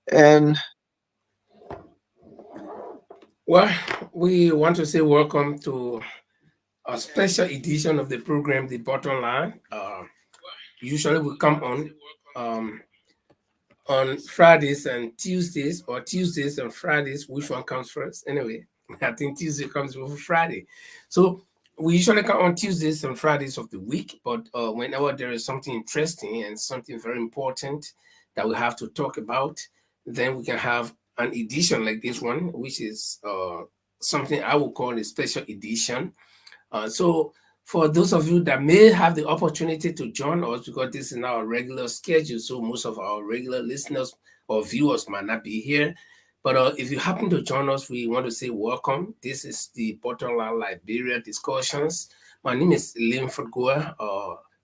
And Well, we want to say welcome to a special edition of the program, The Bottom Line. Usually we come um, on Fridays and Tuesdays, or Tuesdays and Fridays. Which one comes first? Anyway, I think Tuesday comes before Friday. So we usually come on Tuesdays and Fridays of the week, but whenever there is something interesting and something very important that we have to talk about, then we can have an edition like this one, which is something I would call a special edition. So for those of you that may have the opportunity to join us, because this is now a regular schedule, so most of our regular listeners or viewers might not be here. But if you happen to join us, we want to say welcome. This is the Bottom Line Liberia Discussions. My name is Linford Goa,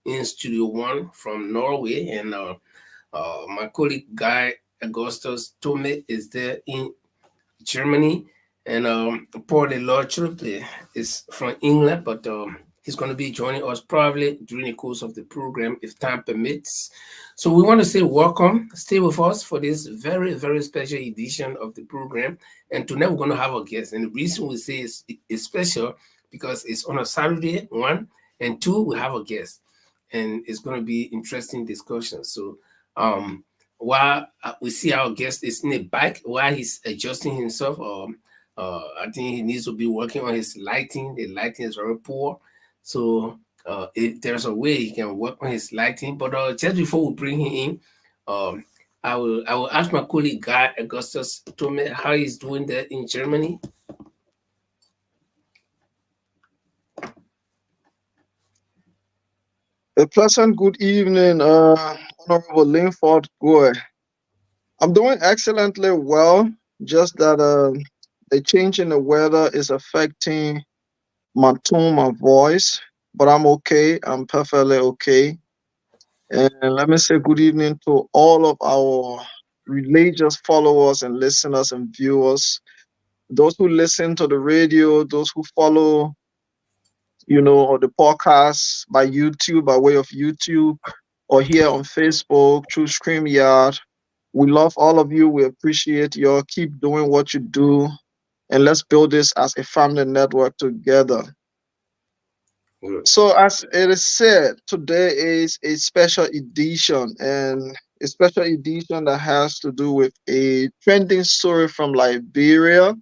in Studio One from Norway, and my colleague Guy Augustus Tome is there in Germany, and Paul Triple is from England, but he's going to be joining us probably during the course of the program if time permits. So we want to say welcome. Stay with us for this very, very special edition of the program. And tonight we're going to have a guest. And the reason we say it's special because it's on a Saturday, one, and two, we have a guest. And it's going to be interesting discussion. So while we see our guest is in a bike while he's adjusting himself, I think he needs to be working on his lighting. The lighting is very poor, so if there's a way he can work on his lighting. But just before we bring him in, I will ask my colleague Guy Augustus Tome how he's doing there in Germany. a pleasant good evening, Honorable Linford Goy. I'm doing excellently well, just that the change in the weather is affecting my tone, my voice, but I'm okay. I'm perfectly okay. And let me say good evening to all of our religious followers and listeners and viewers, those who listen to the radio, those who follow, or the podcast by YouTube, by way of YouTube, or here on Facebook through StreamYard. We love all of you. We appreciate you. Keep doing what you do, and let's build this as a family network together. So, as it is said, today is a special edition, and a special edition that has to do with a trending story from Liberia.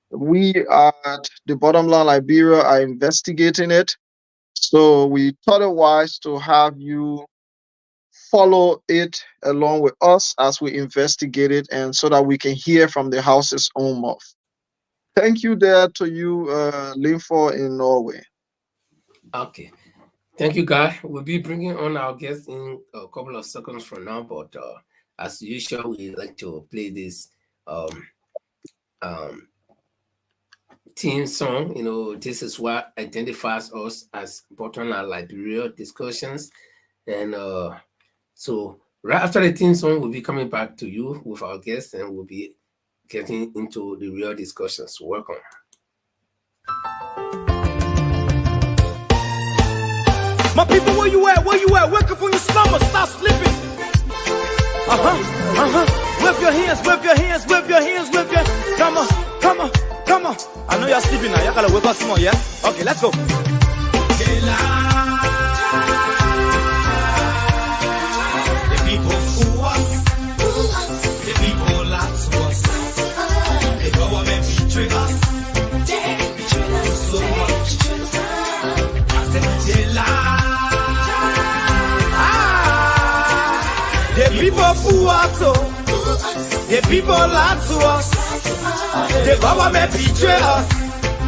We at the Bottom Line Liberia are investigating it. So, we thought it wise to have you follow it along with us as we investigate it, and so that we can hear from the house's own mouth. Thank you there to you, Linford in Norway. Okay. Thank you, Guy. We'll be bringing on our guest in a couple of seconds from now, but as usual, we like to play this um, theme song. This is what identifies us as Bottom Line Liberia Discussions. And so right after the theme song, we'll be coming back to you with our guest, and we'll be getting into the real discussions. Welcome. My people, where you at? Where you at? Wake up from your slumber, stop sleeping. Whip your hands, whip your hands, whip your hands, whip your. Come on, come on, come on. I know you're sleeping now. Y'all gotta wake up some more, yeah? Okay, let's go. The people fool us. The people lie to us. The government betray us. So much. I said they lie. The people fool us, the people lie to us. The government betray us.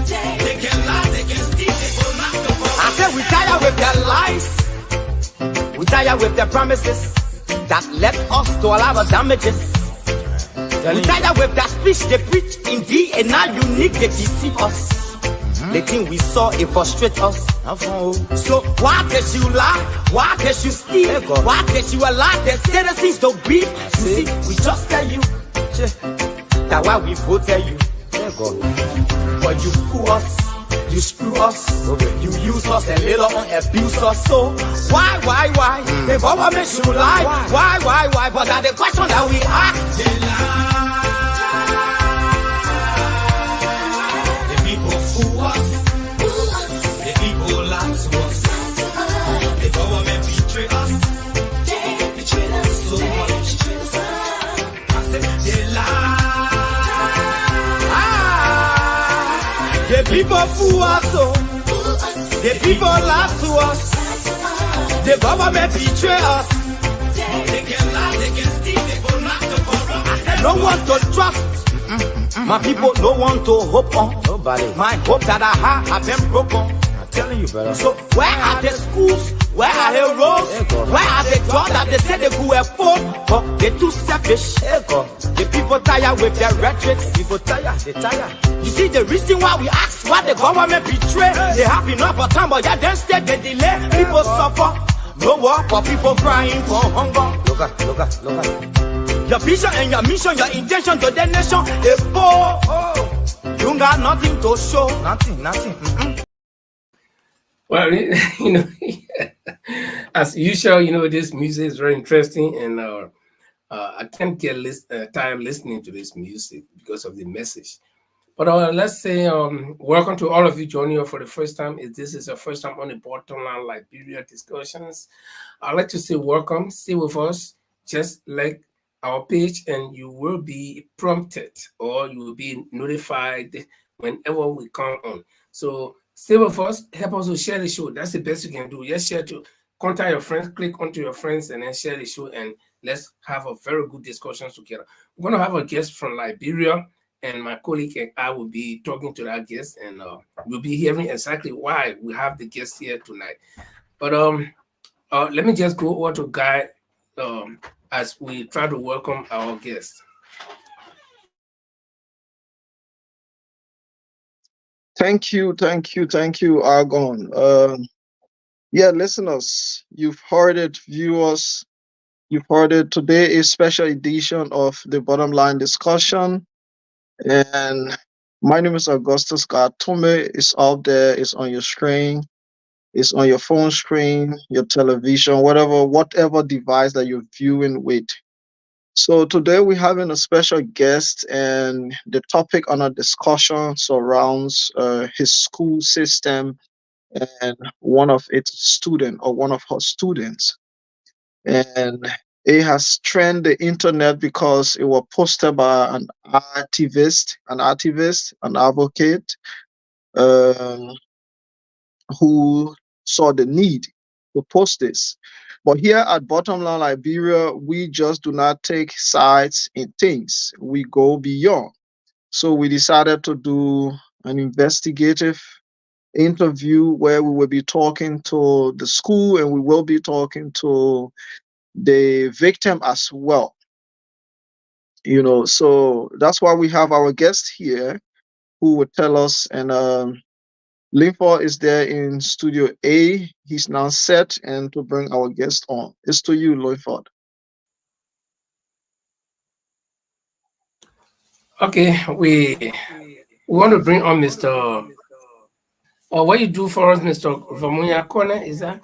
They can lie, they can steal, they will not go. I said we tired with their lies. We tired with their promises that led us to a lot of damages. We tired with that speech they preach in thee, and now unique they deceive us. The thing we saw, it frustrates us. So why did you lie? Why did you steal? Why did you allow the citizens to beat? You see, we just tell you that why we voted you. But you fool us. You screw us, you use us, and later on abuse us. So why? The government should lie. Why? But that's the question that we ask. They lie. The people fool us. The people lie to us. The government betray us. They betray us so much. I said they lie. The people fool us, so the people lie to us. The government betray us. They can lie, they can steal, they go knock the corrupt. I said no one to trust. My people, no one to hope on. Nobody. My hope that I have been broken. I'm telling you, brother. So where are the schools? Where are the roads? Where are the jobs that they say they could afford? But they're too selfish. The people tired with their rhetoric. People tired, they tired. You see the reason why we ask why the government betray. They have enough of time, but yeah, then stay, they delay. People suffer. No work for people crying for hunger. Look at. Your vision and your mission, your intention to the nation, they poor. You got nothing to show. Nothing. Well, as usual, this music is very interesting, and I can't get time listening to this music because of the message. But let's say welcome to all of you joining us for the first time. If this is your first time on the Bottom Line Liberia Discussions, I'd like to say welcome. Stay with us, just like our page, and you will be prompted or you will be notified whenever we come on. So stay with us. Help us to share the show. That's the best you can do. Just share to contact your friends, click onto your friends, and then share the show, and let's have a very good discussion together. We're going to have a guest from Liberia, and my colleague and I will be talking to that guest, and we'll be hearing exactly why we have the guest here tonight. But let me just go over to Guy as we try to welcome our guest. Thank you, Argon. Yeah, listeners, you've heard it, viewers, you've heard it. Today is special edition of the Bottom Line Discussion, and my name is Augustus Konneh. It's out there, it's on your screen, it's on your phone screen, your television, whatever device that you're viewing with. So today we're having a special guest, and the topic on our discussion surrounds his school system and one of its student or one of her students. And it has trended the internet because it was posted by an an advocate who saw the need to post this. But here at Bottom Line Liberia, we just do not take sides in things. We go beyond. So we decided to do an investigative interview where we will be talking to the school and we will be talking to the victim as well. So that's why we have our guest here who will tell us, and Linford is there in Studio A. He's now set and to bring our guest on. It's to you, Linford. Okay, we want to bring on Mr. Or what you do for us, Mr. Vamuya Konneh, is that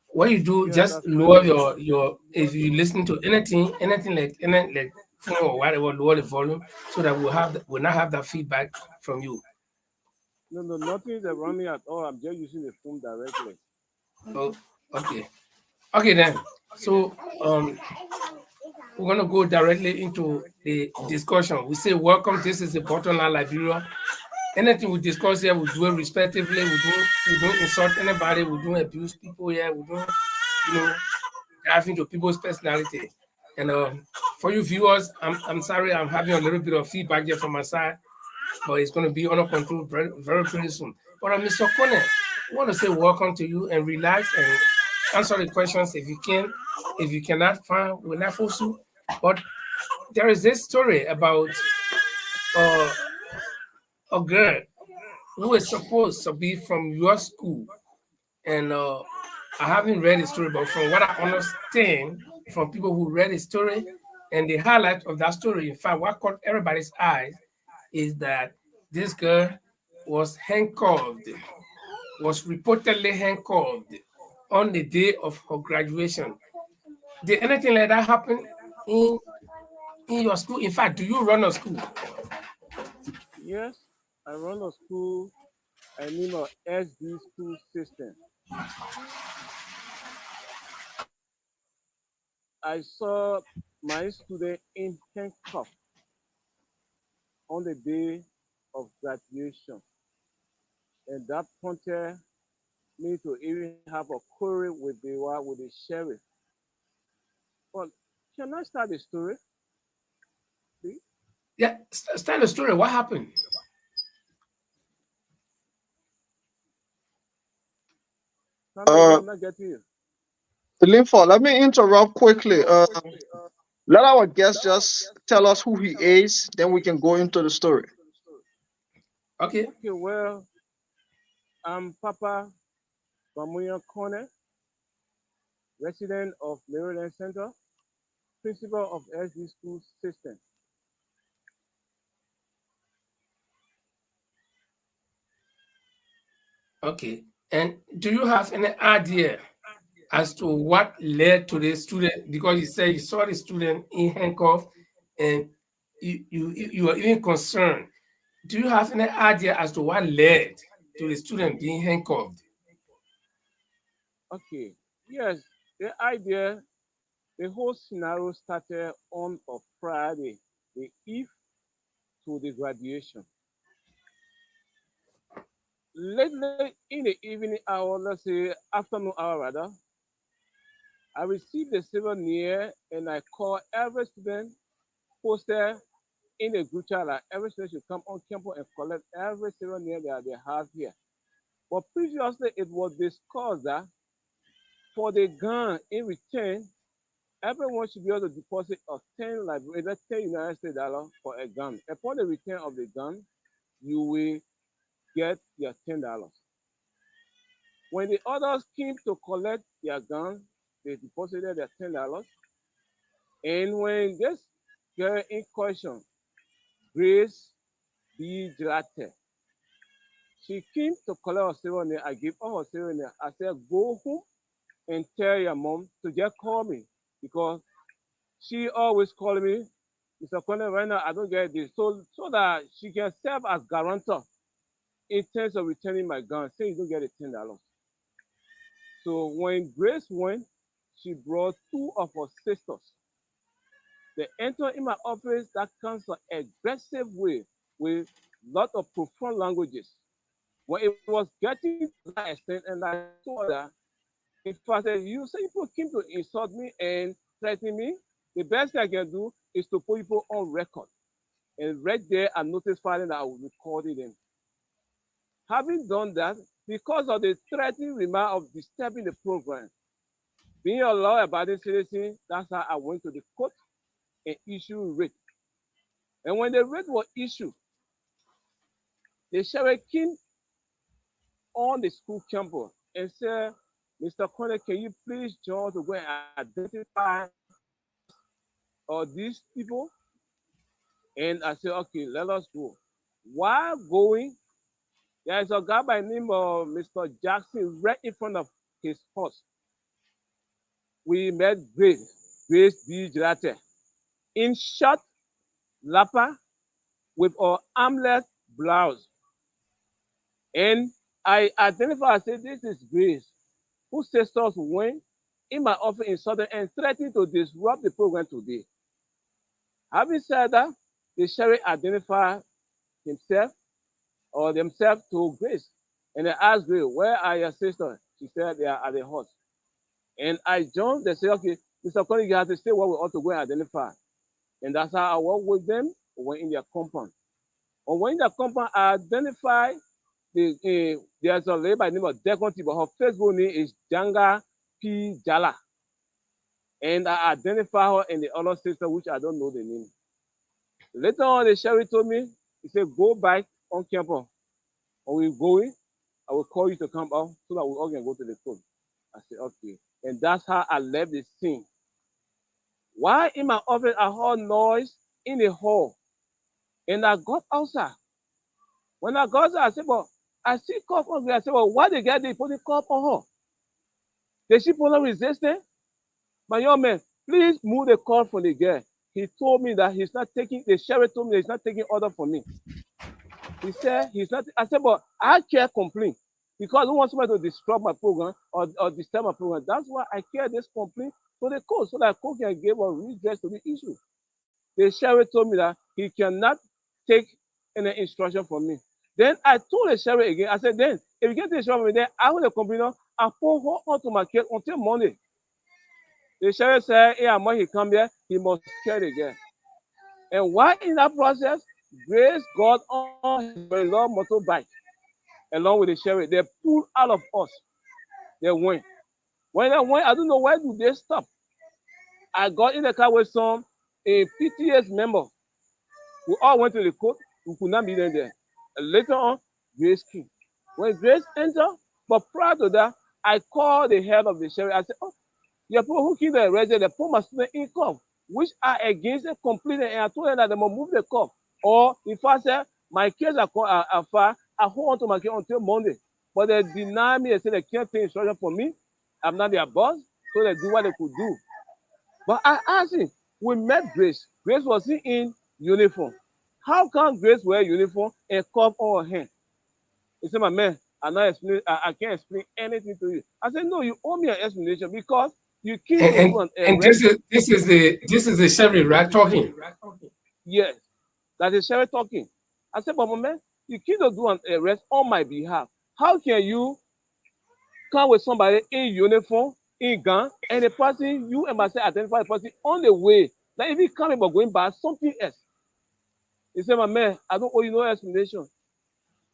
what you do? Just lower your if you listen to anything like phone or whatever, lower the volume so that we'll not have that feedback from you. No, nothing is around me at all. I'm just using the phone directly. Oh, okay then. So we're gonna go directly into the discussion. We say welcome. This is the Bottom Line Liberia. Anything we discuss here, we do it respectively. We don't insult anybody. We don't abuse people here. We don't, dive into people's personality. And for you viewers, I'm sorry, I'm having a little bit of feedback here from my side, but it's going to be under control very, very pretty soon. But Mr. Konneh, I want to say welcome to you and relax and answer the questions if you can. If you cannot, fine, we're not forced to. But there is this story about a girl who is supposed to be from your school, and I haven't read the story, but from what I understand from people who read the story, and the highlight of that story, in fact, what caught everybody's eyes is that this girl was handcuffed, was reportedly handcuffed on the day of her graduation. Did anything like that happen in in your school? In fact, do you run a school? Yes, I run a school. I name a SD school system. I saw my student in handcuffs on the day of graduation, and that prompted me to even have a query with the sheriff. But can I start the story, please? Yeah, start the story. What happened? Come again, Uh, I'm not getting you. Linford, let me interrupt quickly. Let our guest just tell us who he is, then we can go into the story. Okay. Okay, well, I'm Papa Konneh, resident of Maryland Center, principal of SD School System. Okay. And do you have any idea as to what led to the student? Because you said you saw the student in handcuffs, and you were even concerned. Do you have any idea as to what led to the student being handcuffed? Okay, yes, the idea, the whole scenario started on a Friday, the eve to the graduation. Lately in the evening hour, let's say afternoon hour rather, I received a souvenir and I called every student posted in the group chat that every student should come on campus and collect every souvenir that they have here. But previously it was discussed that for the gun in return, everyone should be able to deposit a 10 Liberian, 10 United States dollar for a gun. Upon the return of the gun, you will get your $10. When the others came to collect their gun, they deposited their $10. And when this girl in question, Grace B. Jilate, she came to collect her souvenir, I gave her her souvenir. I said, go home and tell your mom to just call me because she always call me, Mr. Konneh, right now I don't get this. So that she can serve as guarantor in terms of returning my gun, say you don't get the $10. So when Grace went, she brought two of her sisters. They entered in my office that comes an aggressive way with lot of profound languages. When it was getting to that extent, and I told her, in fact, you say people came to insult me and threaten me. The best thing I can do is to put people on record. And right there, I noticed filing that I would record it in. Having done that, because of the threatening remark of disturbing the program, being a law-abiding citizen, that's how I went to the court and issued writ. And when the writ was issued, the sheriff came on the school campus and said, Mr. Konneh, can you please join to go and identify us or these people? And I said, okay, let us go. While going, there is a guy by the name of Mr. Jackson right in front of his horse. We met Grace B. Jilate, in short lapper with our armless blouse. And I identified, I said, this is Grace, whose sisters went in my office in Southern and threatened to disrupt the program today. Having said that, the sheriff identified himself or themselves to Grace. And I asked Grace, where are your sisters? She said they are at the house. And I joined, they said, okay, Mr. Konneh, you have to say what we ought to go and identify. And that's how I worked with them. We went in their compound. And when in their compound, I identified there's a lady by the name of Deconti, but her Facebook name is Janga P. Jala. And I identify her and the other sister, which I don't know the name. Later on, the sheriff told me, he said, go back on campus. When we going, I will call you to come out so that we all can go to the court. I said, okay. And that's how I left the scene. While in my office, I heard noise in the hall. And I got outside. When I got there, I said, but I see cup on me. I said, well, why they get they put the cup on her? Did she put no resistance? My young man, please move the call from the girl. He told me that he's not taking, the sheriff told me that he's not taking order from me. He said he's not, I said, but I can't complain because I don't want somebody to disrupt my program or disturb my program. That's why I care this complaint to the court so that court can give a redress to the issue. The sheriff told me that he cannot take any instruction from me. Then I told the sheriff again, I said, then if you get the instruction from me, then I will complain, I put her onto my case until Monday. The sheriff said, yeah, when he come here, he must kill the girl. And while in that process, Grace got on his brother-in-law motorbike along with the sheriff. They pulled out of us. They went. When they went, I don't know where do they stop. I got in the car with some a PTS member. We all went to the court. We could not be there. And later on, Grace came. When Grace entered, but prior to that, I called the head of the sheriff. I said, oh, your people who came to arrest them, they put my student in cuff, which are against the complaint, and I told them that they must move the cuff. Or if I said my case are far, I hold on to my case until Monday. But they deny me and say they can't take instruction from me. I'm not their boss, so they do what they could do. But I asked him, we met Grace. Grace was in uniform. How can Grace wear uniform and cuff on her hand? He said, my man, I can't explain anything to you. I said, no, you owe me an explanation because you keep and this is the sheriff, right, talking. Yes, that is sheriff talking. I said, but my man, you keep to do an arrest on my behalf. How can you come with somebody in uniform, in gun, and the person, you and myself identify the person on the way? That if he coming but going by something else. He said, my man, I don't owe you no explanation.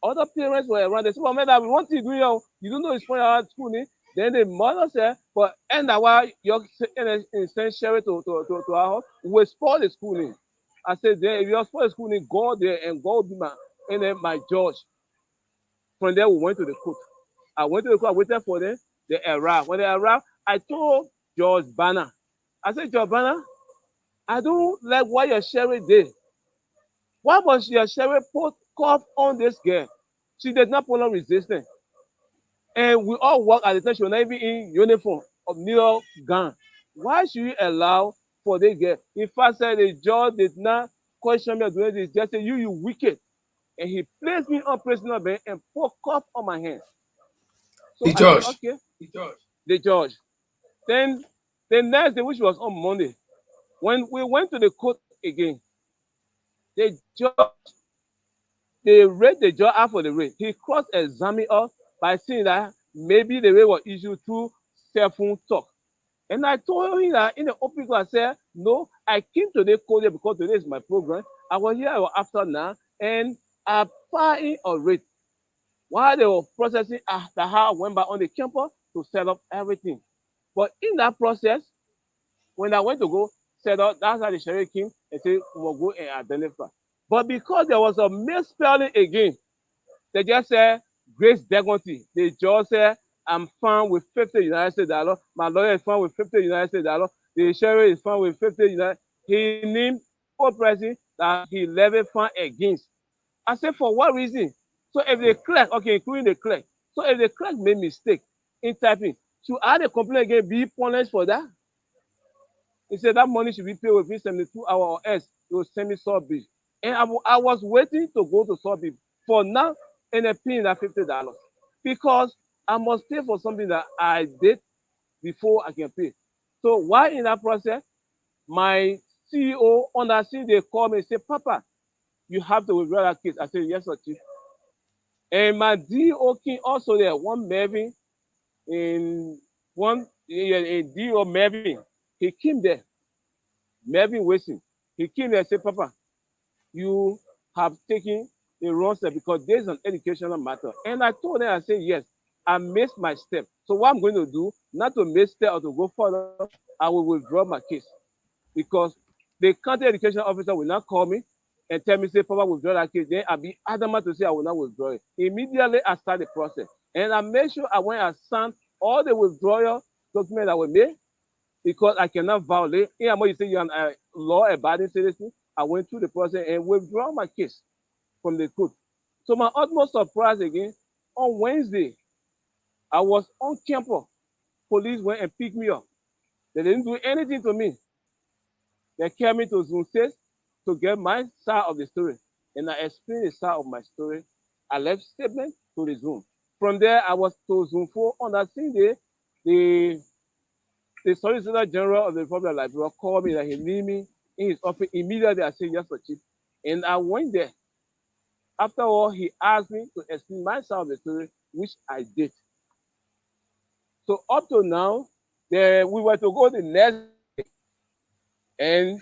Other parents were around. They said, well, man, we want to do you don't know it's for our school. Then the mother said, but and why you're send sheriff to our house, we spoil the school. I said, then if you spoil the school, go there and go be my judge. From there, we went to the court. I went to the court, I waited for them. They arrived. When they arrived, I told George Banner, I said, George Banner, I don't like what your sheriff did. Why was your sheriff put cuff on this girl? She did not put on resistance. And we all work at the time she was not even in uniform of neither gun. Why should you allow for the girl? In fact, said the judge did not question me or doing this. Just say, you wicked. And he placed me on prisoner bench and put cuff on my hand. So the I judge. said, okay. The judge. Then the next day, which was on Monday, when we went to the court again, the judge, they read the judge out for the rape. He cross-examined us by saying that maybe the rape was issued through cell phone talk. And I told him that in the open court, I said, no, I came to the court because today is my program. I was here after now, and I filed in a rape while they were processing after how I went back on the campus to set up everything. But in that process, when I went to go set up, that's how the sheriff came and said, we'll go and identify. But because there was a misspelling again, they just said Grace Degonti. The judge said, I'm found with 50 United States dollars. My lawyer is found with 50 United States dollars. The sheriff is found with 50 United. He named four person that he levied fund against. I said, for what reason? So if the clerk, okay, including the clerk, so if the clerk made mistake in typing, should I the complaint again be punished for that? He said that money should be paid within 72 hours or else he will send me sub-bill. And I was waiting to go to sub-bill for now and a paying that $50 because I must pay for something that I did before I can pay. So while in that process, my CEO on that scene, they call me and say, Papa, you have to withdraw that case. I said, yes, sir, chief. And my DO king also there, one Mervyn in DO Mervyn. He came there, Mervyn Wilson. He came there and said, Papa, you have taken the wrong step because there's an educational matter. And I told them, I said, yes, I missed my step. So what I'm going to do, not to miss step or to go further, I will withdraw my case. Because the county education officer will not call me and tell me, say, Papa, withdraw that case. Then I'll be adamant to say I will not withdraw it. Immediately, I start the process. And I made sure I went and signed all the withdrawal documents that were made because I cannot violate. You say you're a law-abiding citizen. I went through the process and withdraw my case from the court. To my utmost surprise again, on Wednesday, I was on campus. Police went and picked me up. They didn't do anything to me. They carried me to Zone 6 to get my side of the story. And I explained the side of my story. I left statement to the Zoom. From there, I was to Zone 4. On that same day, the, the Solicitor General of the Republic of Liberia called me that he need me in his office. Immediately, I said, yes, sir, Chief. And I went there. After all, he asked me to explain my side of the story, which I did. So up to now, we were to go the next day, and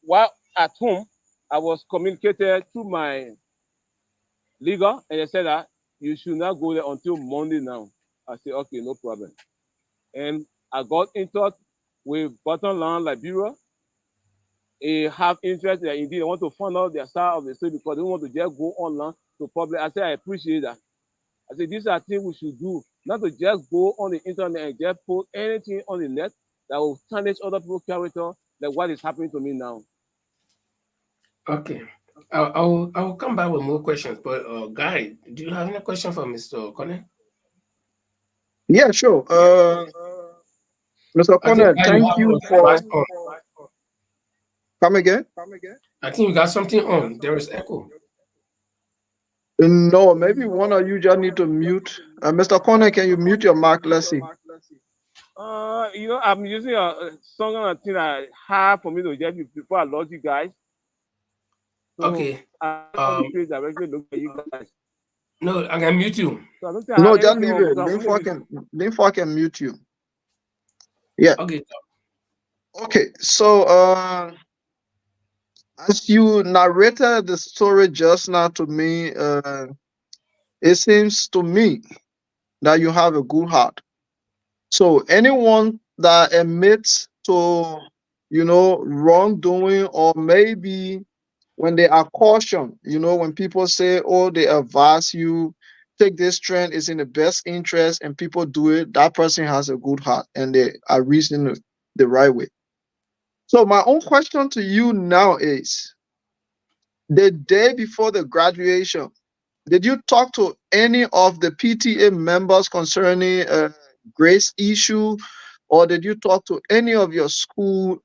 while at home, I was communicated through my legal, and they said that you should not go there until Monday now. I said, okay, no problem. And I got in touch with Bottom Line Liberia. They have interest, they indeed they want to find out their side of the story because they don't want to just go online to public. I said, I appreciate that. I said, these are things we should do, not to just go on the internet and just post anything on the net that will tarnish other people's character, like what is happening to me now. Okay. I will come back with more questions, but Guy, do you have any question for Mr. Konneh? Yeah, sure. Mr. I think Konneh, Guy, you thank have you a for device on. come again. I think you got something on. There is echo. No, maybe one of you just need to mute. Mr. Konneh, can you mute your mic? Let's see. I'm using a song on a thing that hard for me to get before I lost you guys. So Okay. I on the page directly look at you guys. No, I can mute you. So I don't think I No, have just anything leave on it. because I'm only Linfo can mute you. Yeah. Okay. Okay. So as you narrated the story just now to me, it seems to me that you have a good heart. So anyone that admits to, wrongdoing, or maybe when they are cautioned, when people say, oh, they advise you, take this trend, is in the best interest, and people do it, that person has a good heart and they are reasoning the right way. So my own question to you now is, the day before the graduation, did you talk to any of the PTA members concerning Grace issue, or did you talk to any of your school,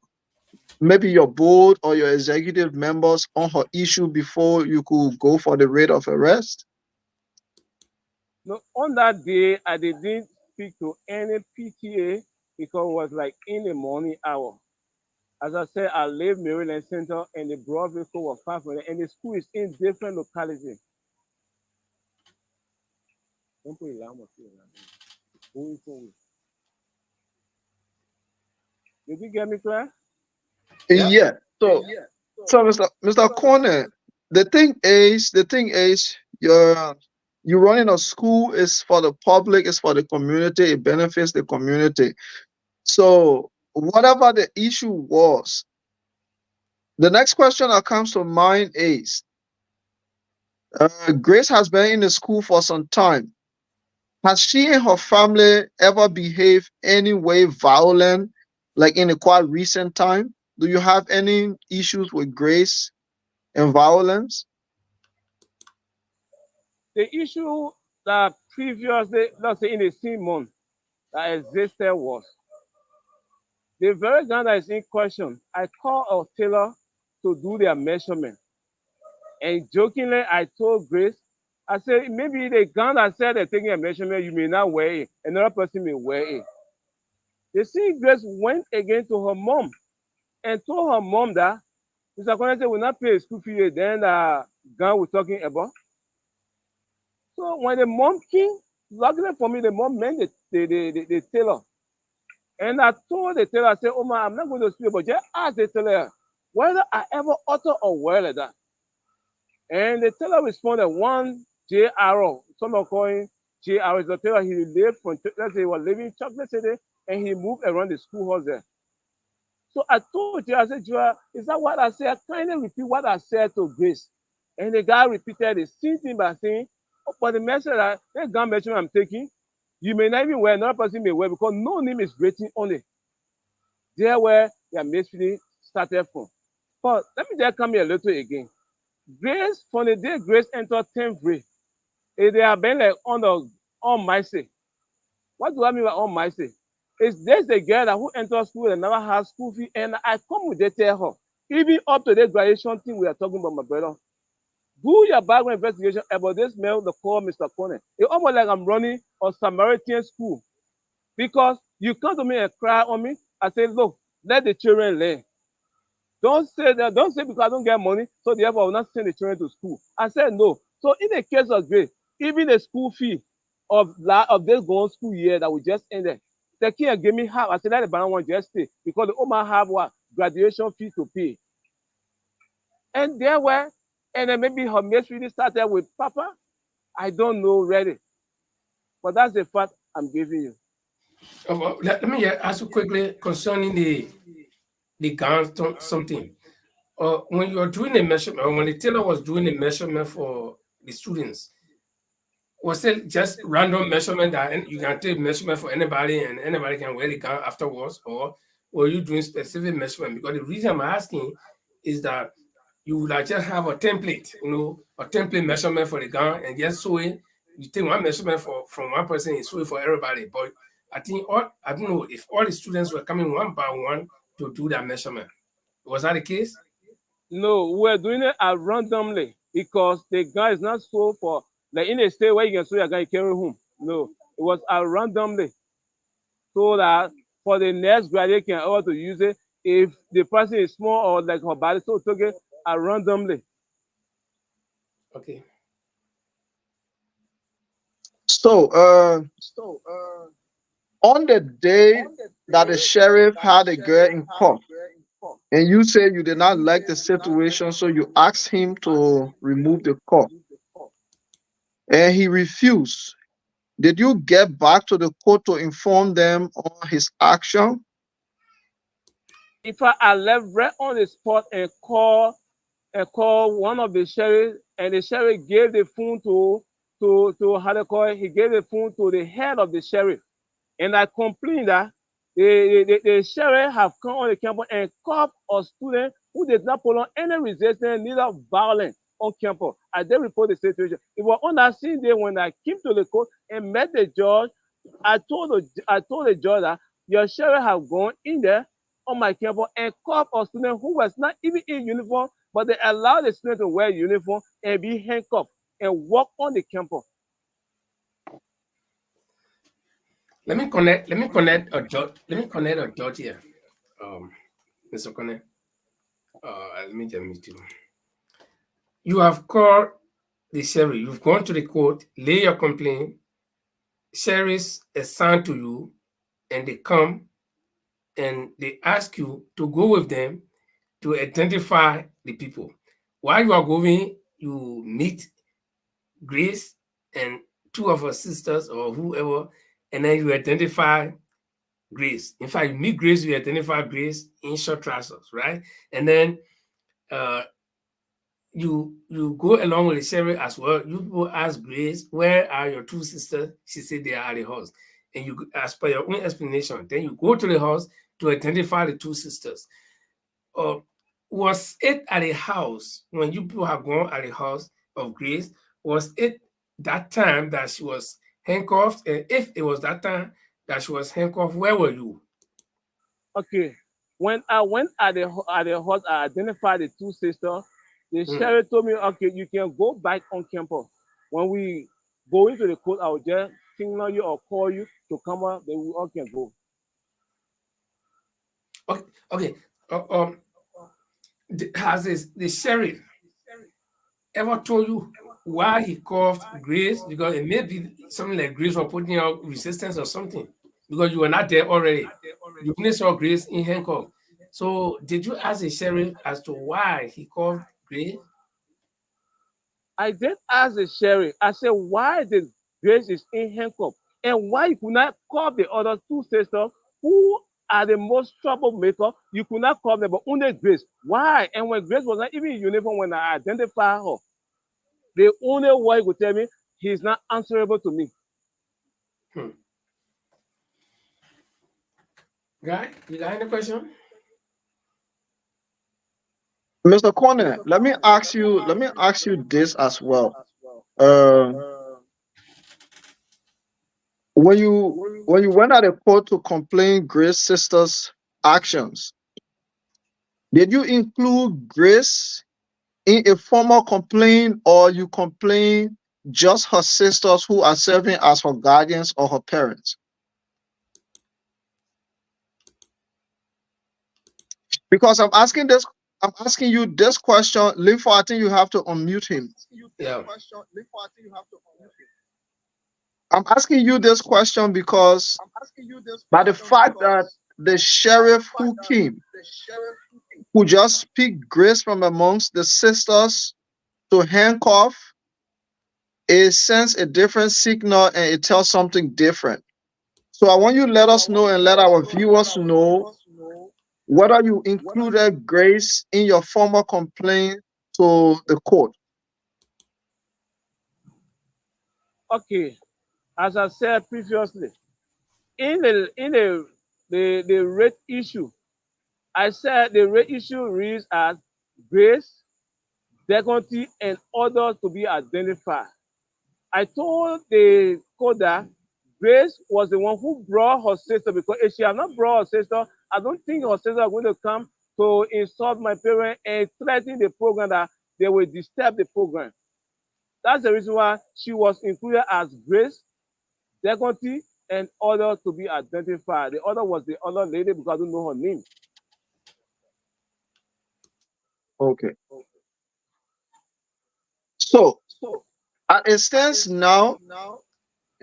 maybe your board or your executive members on her issue before you could go for the rate of arrest? no, on that day I didn't speak to any PTA because it was like in the morning hour. As I said, I live Maryland Center and the broad vehicle was 500 and the school is in different localities. Don't put it down, going forward. Did you get me clear? Yeah. Yeah. So Mr. Konneh, the thing is, you running a school is for the public, it's for the community, it benefits the community. So whatever the issue was, the next question that comes to mind is, Grace has been in the school for some time. Has she and her family ever behaved any way violent, like in a quite recent time? Do you have any issues with Grace and violence? The issue that previously, let's say in the same month, that existed was the very gun that is in question. I called a tailor to do their measurement. And jokingly, I told Grace, I said, maybe the gun that said they're taking a measurement, you may not wear it. Another person may wear it. The same Grace went again to her mom and told her mom that Mr. Konneh said, will not pay a school fee, then the gun we're talking about. So when the mom came, luckily for me, the mom met the tailor. And I told the tailor, I said, oh man, I'm not going to speak, but just ask the tailor whether I ever utter a word like that. And the tailor responded, one J. Arrow, some are calling J. Arrow, is the tailor. He lived from, let's say, he was living in Chocolate City, and he moved around the schoolhouse there. So I told you, I said, Joa, is that what I said? Kindly repeat what I said to Grace. And the guy repeated the same thing by saying, oh, but the message that gun measurement I'm taking, you may not even wear, another person may wear, because no name is written on it. There where their misfeeling started from. But let me just come here a little again. Grace, from the day Grace entered 10th grade, they have been like on my say. What do I mean by on my say? It's there's a girl that who entered school and never had school fee, and I come with the tell her. Even up to the graduation thing we are talking about, my brother. Do your background investigation about this male they call Mr. Konneh. It's almost like I'm running a Samaritan school because you come to me and cry on me. I say, look, let the children learn. Don't say that. Don't say because I don't get money, so therefore I will not send the children to school. I said no. So in the case of Grace, even the school fee of this going school year that we just ended, the kid gave me half. I said let the banana one just stay because the woman have what graduation fee to pay. And there were, and then maybe her mates really started with Papa. I don't know really, but that's the fact I'm giving you. Well, let me ask you quickly concerning the gun something. When you are doing a measurement, or when the tailor was doing a measurement for the students, was it just random measurement that you can take measurement for anybody and anybody can wear the gun afterwards, or were you doing specific measurement? Because the reason I'm asking is that you would like just have a template, a template measurement for the gun and just sew it. You take one measurement from one person and sew it for everybody. But I don't know if all the students were coming one by one to do that measurement. Was that the case? No, we're doing it randomly because the gun is not sold for like in a state where you can show your gun you carry home. No, it was randomly so that for the next graduate can able to use it if the person is small or like her body so took it randomly. Okay. So, on the day that the sheriff had a girl in court, and you say you did not like the situation, so you asked him to remove the court, and he refused. Did you get back to the court to inform them on his action? If I left right on the spot and call one of the sheriff and the sheriff gave the phone to how they call it, he gave the phone to the head of the sheriff. And I complained that the sheriff have come on the campus and caught a student who did not put on any resistance, neither violence on campus. I did report the situation. It was on that same day when I came to the court and met the judge. I told the judge that your sheriff have gone in there on my campus and caught a student who was not even in uniform, but they allowed the student to wear uniform and be handcuffed and walk on the campus. Let me connect a dot here. Mr. Konneh. Let me just meet you. You have called the sheriff, you've gone to the court, lay your complaint, sheriffs assigned to you, and they come and they ask you to go with them to identify the people. While you are going, you meet Grace and two of her sisters or whoever, and then you identify Grace. In fact, you meet Grace, you identify Grace in short trousers, right? And then uh, you go along with the sheriff as well. You people ask Grace, where are your two sisters? She said they are at the house. And you, as per your own explanation, then you go to the house to identify the two sisters. Uh, was it at the house when you people have gone at the house of Grace? Was it that time that she was handcuffed? And if it was that time that she was handcuffed, where were you? Okay. When I went at the house, I identified the two sisters. The Hmm. sheriff told me, okay, you can go back on campus. When we go into the court, I will just signal you or call you to come out. Then we all can go. Okay, okay. Has the sheriff ever told you why he called Grace? Because it may be something like Grace was putting out resistance or something. Because you were not there already. You only saw Grace in handcuff. So did you ask the sheriff as to why he called Grace? I did ask the sheriff. I said, why the Grace is in handcuff and why you could not call the other two sisters who are the most troublemaker. You could not call them, but only Grace. Why? And when Grace was not even in uniform when I identified her, the only one could tell me he's not answerable to me. Hmm. Guy, you got any question? Mr. Konneh, let me ask you this as well. Uh, when you went at the court to complain Grace sister's actions, did you include Grace in a formal complaint, or you complain just her sisters who are serving as her guardians or her parents? Because I'm asking you this question. Linfo, I think you have to unmute him. Yeah. I'm asking you this question because by the fact that the sheriff who came, who just picked Grace from amongst the sisters to handcuff, it sends a different signal and it tells something different. So I want you to let us know and let our viewers know whether you included Grace in your formal complaint to the court. Okay, as I said previously, in the rate issue, I said the rate issue reads as grace, dignity, and others to be identified. I told the coder Grace was the one who brought her sister, because if she had not brought her sister, I don't think her sister are going to come to insult my parents and threaten the program that they will disturb the program. That's the reason why she was included as Grace, dignity, and others to be identified. The other was the other lady because I don't know her name. Okay. So as it stands now,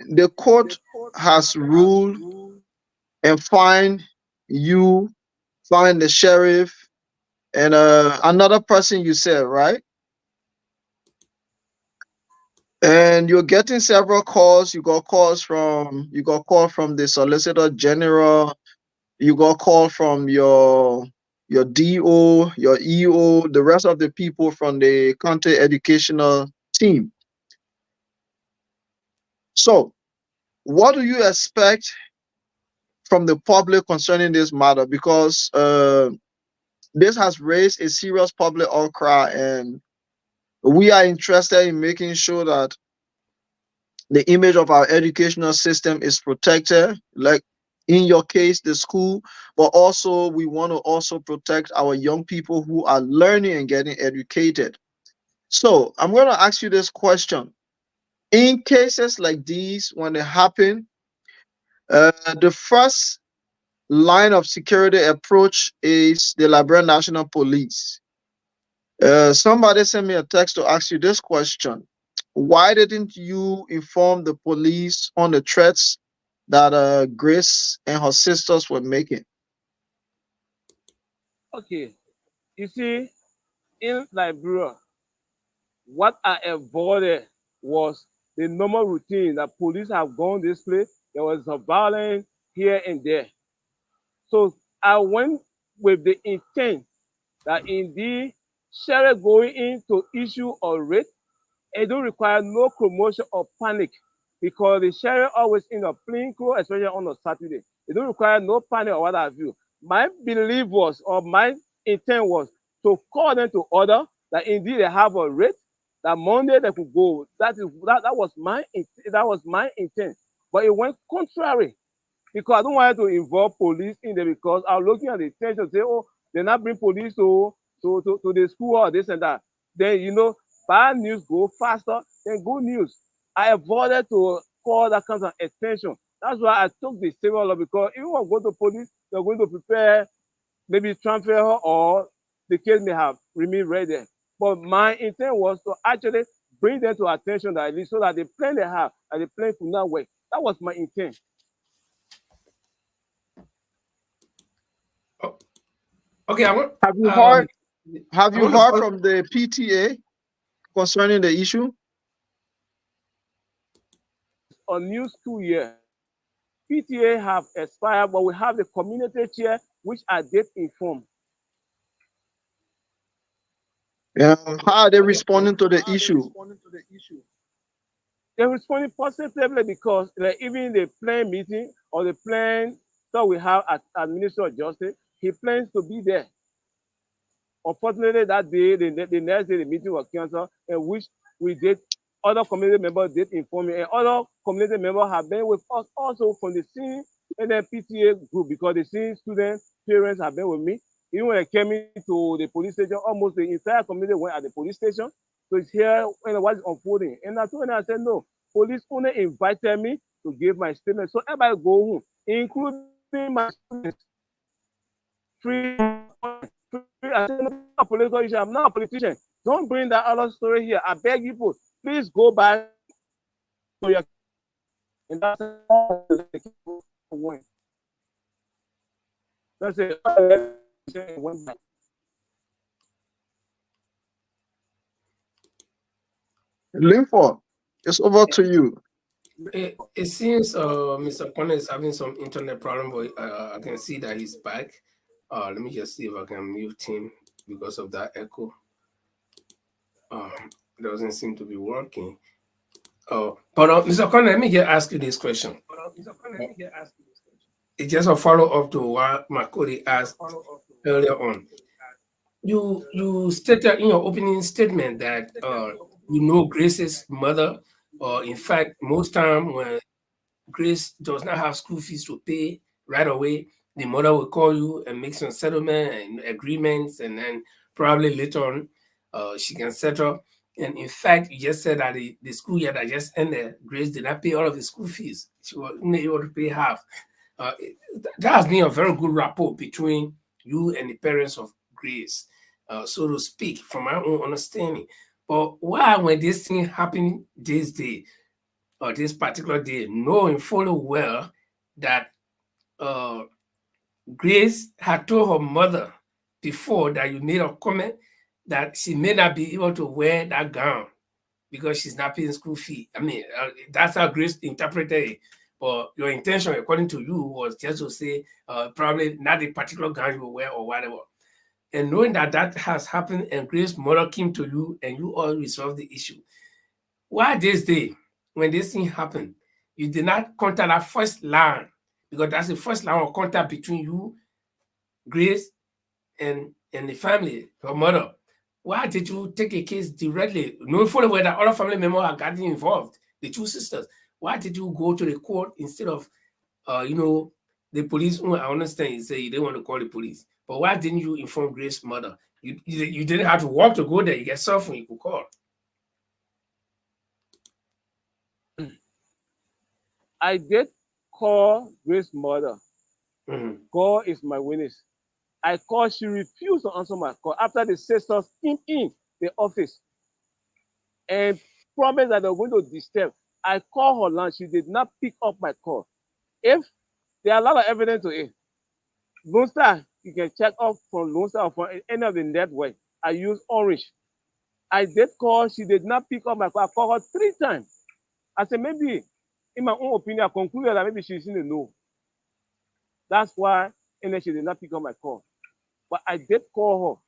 the court has ruled and fined you, fined the sheriff, and another person you said, right? And you're getting several calls. You got call from the Solicitor General. You got call from your DO, your EO, the rest of the people from the county educational team. So, what do you expect from the public concerning this matter? Because this has raised a serious public outcry, and we are interested in making sure that the image of our educational system is protected, like in your case the school, but also we want to also protect our young people who are learning and getting educated. So I'm going to ask you this question: in cases like these, when they happen, the first line of security approach is the Liberian National Police. Somebody sent me a text to ask you this question: why didn't you inform the police on the threats that Grace and her sisters were making? Okay, you see, in Liberia, what I avoided was the normal routine that police have gone this place. There was a violence here and there. So I went with the intent that indeed sheriff going in to issue a rate, it don't require no commotion or panic, because the sheriff always in a plain clothes, especially on a Saturday. It don't require no panic or what have you. My belief was, or my intent was, to call them to order that indeed they have a rate, that Monday they could go. That was my intent. But it went contrary, because I don't want to involve police in there, because I'm looking at the tension, say, oh, they not bring police to the school or this and that. Then, bad news go faster than good news. I avoided to call that kind of attention. That's why I took the civil law, because if we go to police, they're going to prepare, maybe transfer her, or the case may have remained right there. But my intent was to actually bring them to attention, that at least so that the plan they have and the plan could not work. That was my intent. Oh, okay, Have you heard? Have I you want to heard first, from the PTA concerning the issue? A new school year. PTA have expired, but we have the community chair, which I did inform. How are they okay. responding to the issue? They responded positively, because like, even the plan meeting or the plan that we have at Ministry of Justice, he plans to be there. Unfortunately, that day, the next day, the meeting was canceled, in which we did, other community members did inform me, and other community members have been with us also from the same NNPTA group, because the same student parents have been with me. Even when I came into the police station, almost the entire community went at the police station. So it's here when what is unfolding. And I told them, I said, no, police only invited me to give my statement. So everybody go home, including my students. Free of comment. Free. I said, no, I'm not a political issue. I'm not a politician. Don't bring that other story here. I beg you, people, please go back to your cases. And that's all the people went. That's it. Went back. Linford, it's over to you. It seems Mr. Konneh is having some internet problem, but I can see that he's back. Let me just see if I can mute him because of that echo. It doesn't seem to be working. But Mr. Konneh, let me just ask you this question. It's just a follow-up to what Makodi asked earlier on. You stated in your opening statement that you know Grace's mother, or in fact, most time when Grace does not have school fees to pay right away, the mother will call you and make some settlement and agreements, and then probably later on she can settle. And in fact, you just said that the school year that just ended, Grace did not pay all of the school fees. She was only able to pay half. That has been a very good rapport between you and the parents of Grace, so to speak, from my own understanding. But why, when this thing happened this day, or this particular day, knowing fully well that Grace had told her mother before that you made a comment that she may not be able to wear that gown because she's not paying school fee. I mean, that's how Grace interpreted it. But your intention, according to you, was just to say probably not the particular gown you will wear or whatever. And knowing that that has happened and Grace's mother came to you and you all resolved the issue, why this day, when this thing happened, you did not contact that first line, because that's the first line of contact between you, Grace, and the family, her mother. Why did you take a case directly, knowing fully well that other family members are getting involved, the two sisters? Why did you go to the court instead of, the police? I understand you say you didn't want to call the police, but why didn't you inform Grace's mother? You didn't have to walk to go there. You get cell phone, you could call. I did call Grace's mother. Mm-hmm. God is my witness. I called, she refused to answer my call after the sisters came in the office and promised that they were going to disturb. I called her line. She did not pick up my call. If there are a lot of evidence to it, Lone Star, you can check off from Lone Star or from any of the network. I use Orange. I did call. She did not pick up my call. I called her 3 times. I said, maybe, in my own opinion, I concluded that maybe she's in the know. That's why, and then she did not pick up my call. But I did call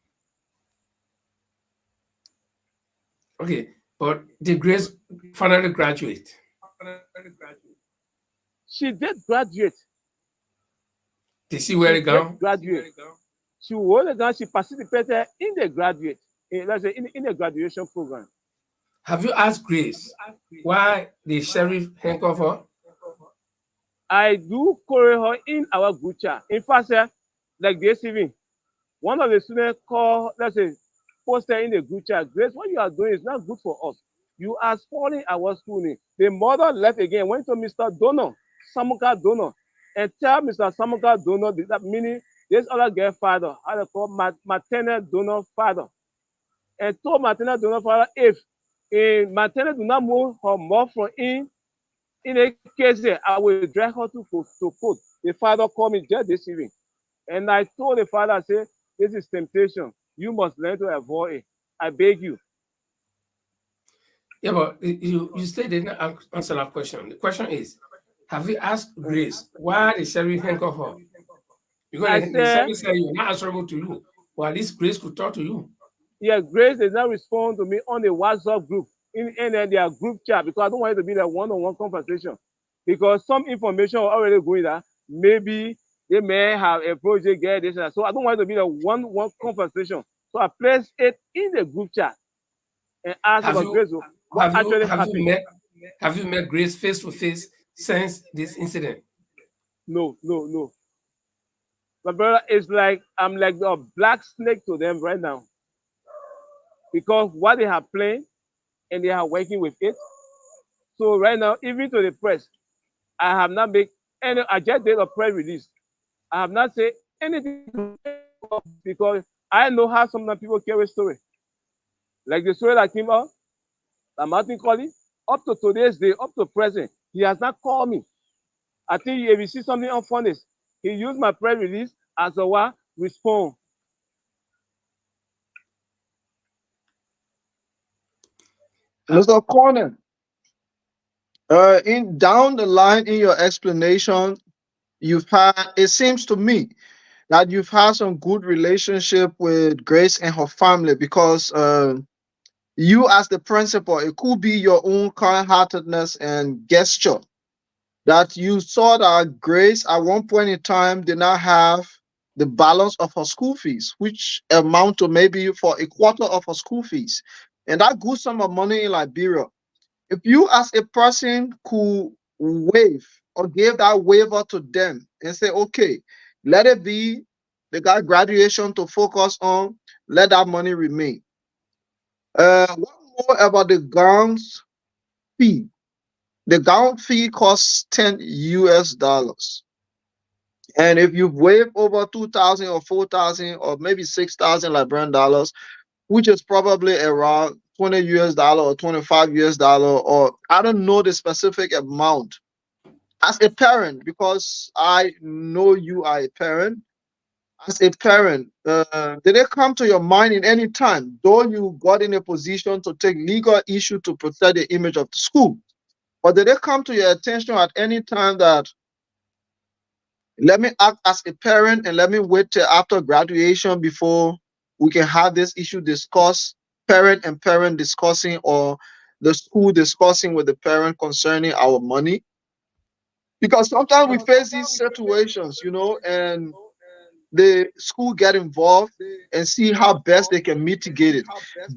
her. Okay, but did Grace finally graduate? She did graduate. Did she wear a gown? Graduate. She wore a gown. She participated in the graduate, let's say in the graduation program. Have you asked Grace why the sheriff handcuffed her? I do query her in our group chat. In fact, like this evening, one of the students called, let's say, posted in the group chat, Grace, what you are doing is not good for us. You are spoiling our schooling. The mother left again, went to Mr. Donor, Samuka Donor, and tell Mr. Samuka Donor, that meaning this other girl father, how they call maternal donor father, and told maternal donor father, if maternal do not move her mouth from in a case, I will drag her to court. The father called me just this evening. And I told the father, I said, this is temptation. You must learn to avoid it. I beg you. Yeah, but you still didn't answer that question. The question is, have you asked Grace why the sheriff handcuffed her? Because the sheriff said you're not answerable to you. Well, at least Grace could talk to you. Yeah, Grace did not respond to me on the WhatsApp group, in their group chat, because I don't want it to be a one-on-one conversation. Because some information already going there. Maybe they may have a project, get this, and so I don't want it to be a one-on-one conversation. So So I placed it in the group chat and asked Have about you Grace what actually happened. have you met Grace face to face since this incident? No, no, no. My brother is like I'm like a black snake to them right now because what they have planned and they are working with it. So right now, even to the press, I have not made any. I just did a press release. I have not said anything because I know how some people carry story. Like the story that came out, that Martin Colley, up to today's day, up to present, he has not called me. I think if you see something unfunny, he used my press release as a what response. Mr. Konneh, in down the line in your explanation, you've had, it seems to me that you've had some good relationship with Grace and her family because you as the principal, it could be your own kind-heartedness and gesture that you saw that Grace at one point in time did not have the balance of her school fees, which amount to maybe for a quarter of her school fees. And that good sum of money in Liberia. If you as a person could waive or give that waiver to them and say, okay, let it be, they got graduation to focus on, let that money remain. What more about the gowns fee? The gown fee costs 10 US dollars. And if you've waived over 2,000 or 4,000 or maybe 6,000 Liberian dollars, which is probably around 20 US dollar or 25 US dollar, or I don't know the specific amount. As a parent, because I know you are a parent, as a parent, did it come to your mind in any time, though you got in a position to take legal issue to protect the image of the school, but did it come to your attention at any time that let me act as a parent and let me wait till after graduation before we can have this issue discussed, parent and parent discussing, or the school discussing with the parent concerning our money? Because sometimes we face these situations, and the school get involved and see how best they can mitigate it,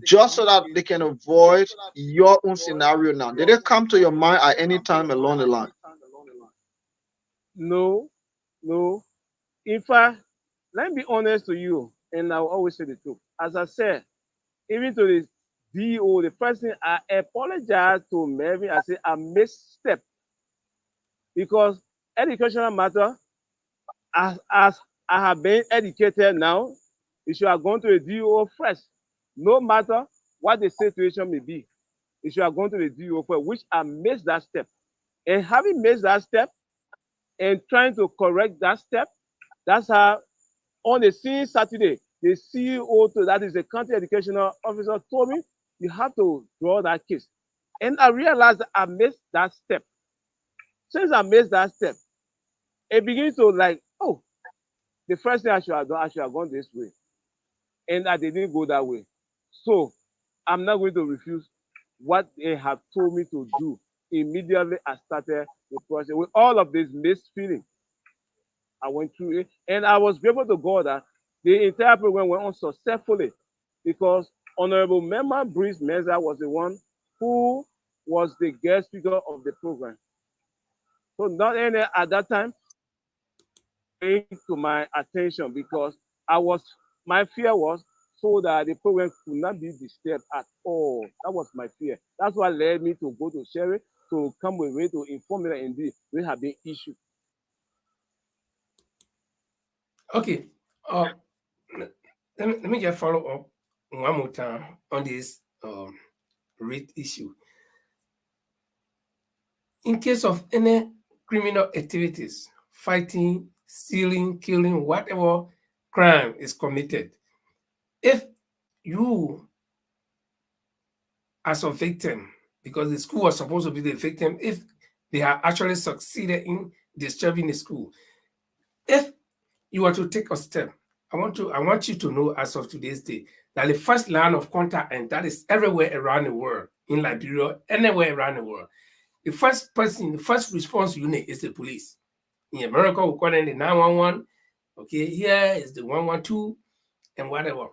just so that they can avoid your own scenario. Now, did it come to your mind at any time along the line? No, no. In fact, let me be honest to you, and I will always say the truth. As I said, even to the DO, the person, I apologize to Melvin. I say I misstep because educational matter, as I have been educated now, you should have gone to the DO first, no matter what the situation may be. You should have gone to the DO first, which I missed that step. And having missed that step and trying to correct that step, that's how on the same Saturday, the CEO, that is the county educational officer, told me, you have to draw that case. And I realized that I missed that step. Since I missed that step, it begins to like, oh, the first thing I should have done, I should have gone this way. And I didn't go that way. So I'm not going to refuse what they have told me to do. Immediately I started the process with all of this mixed feeling. I went through it, and I was grateful to God that the entire program went on successfully because Honorable Member Breeze Meza was the one who was the guest speaker of the program. So not only at that time bring to my attention because my fear was so that the program could not be disturbed at all. That was my fear. That's what led me to go to Sherry to come with me to inform me that indeed we have been issued. Okay. Uh, let me just follow up one more time on this rate issue. In case of any criminal activities, fighting, stealing, killing, whatever crime is committed, if you, as a victim, because the school was supposed to be the victim, if they have actually succeeded in disturbing the school, if you were to take a step, I want you to know as of today's day that the first line of contact, and that is everywhere around the world, in Liberia, anywhere around the world, the first response unit is the police. In America, we call it the 911. Okay, here is the 112 and whatever.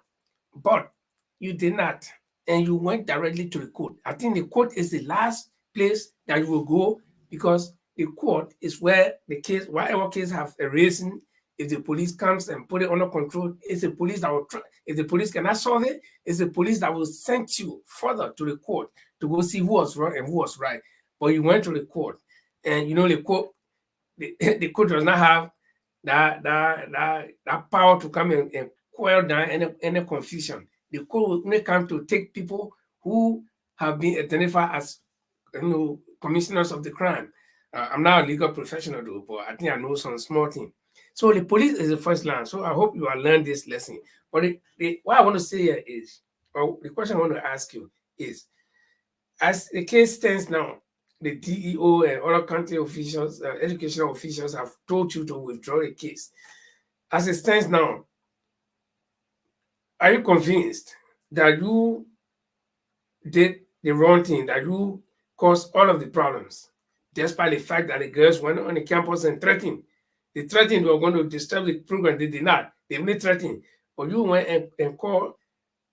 but you did not, and you went directly to the court. I think the court is the last place that you will go, because the court is where the case, whatever case have arisen, if the police comes and put it under control, it's the police that will try. If the police cannot solve it, it's the police that will send you further to the court to go see who was wrong and who was right. But you went to the court, and the court, the court does not have that power to come and quell down any confusion. The court will only come to take people who have been identified as commissioners of the crime. I'm not a legal professional though, but I think I know some small thing. So the police is the first line. So I hope you have learned this lesson. But what I want to say here is, or the question I want to ask you is, as the case stands now, the DEO and other county officials, educational officials have told you to withdraw the case. As it stands now, are you convinced that you did the wrong thing, that you caused all of the problems, despite the fact that the girls went on the campus and threatened? They threatened they were going to disturb the program. They did not. They only threatened. But you went and called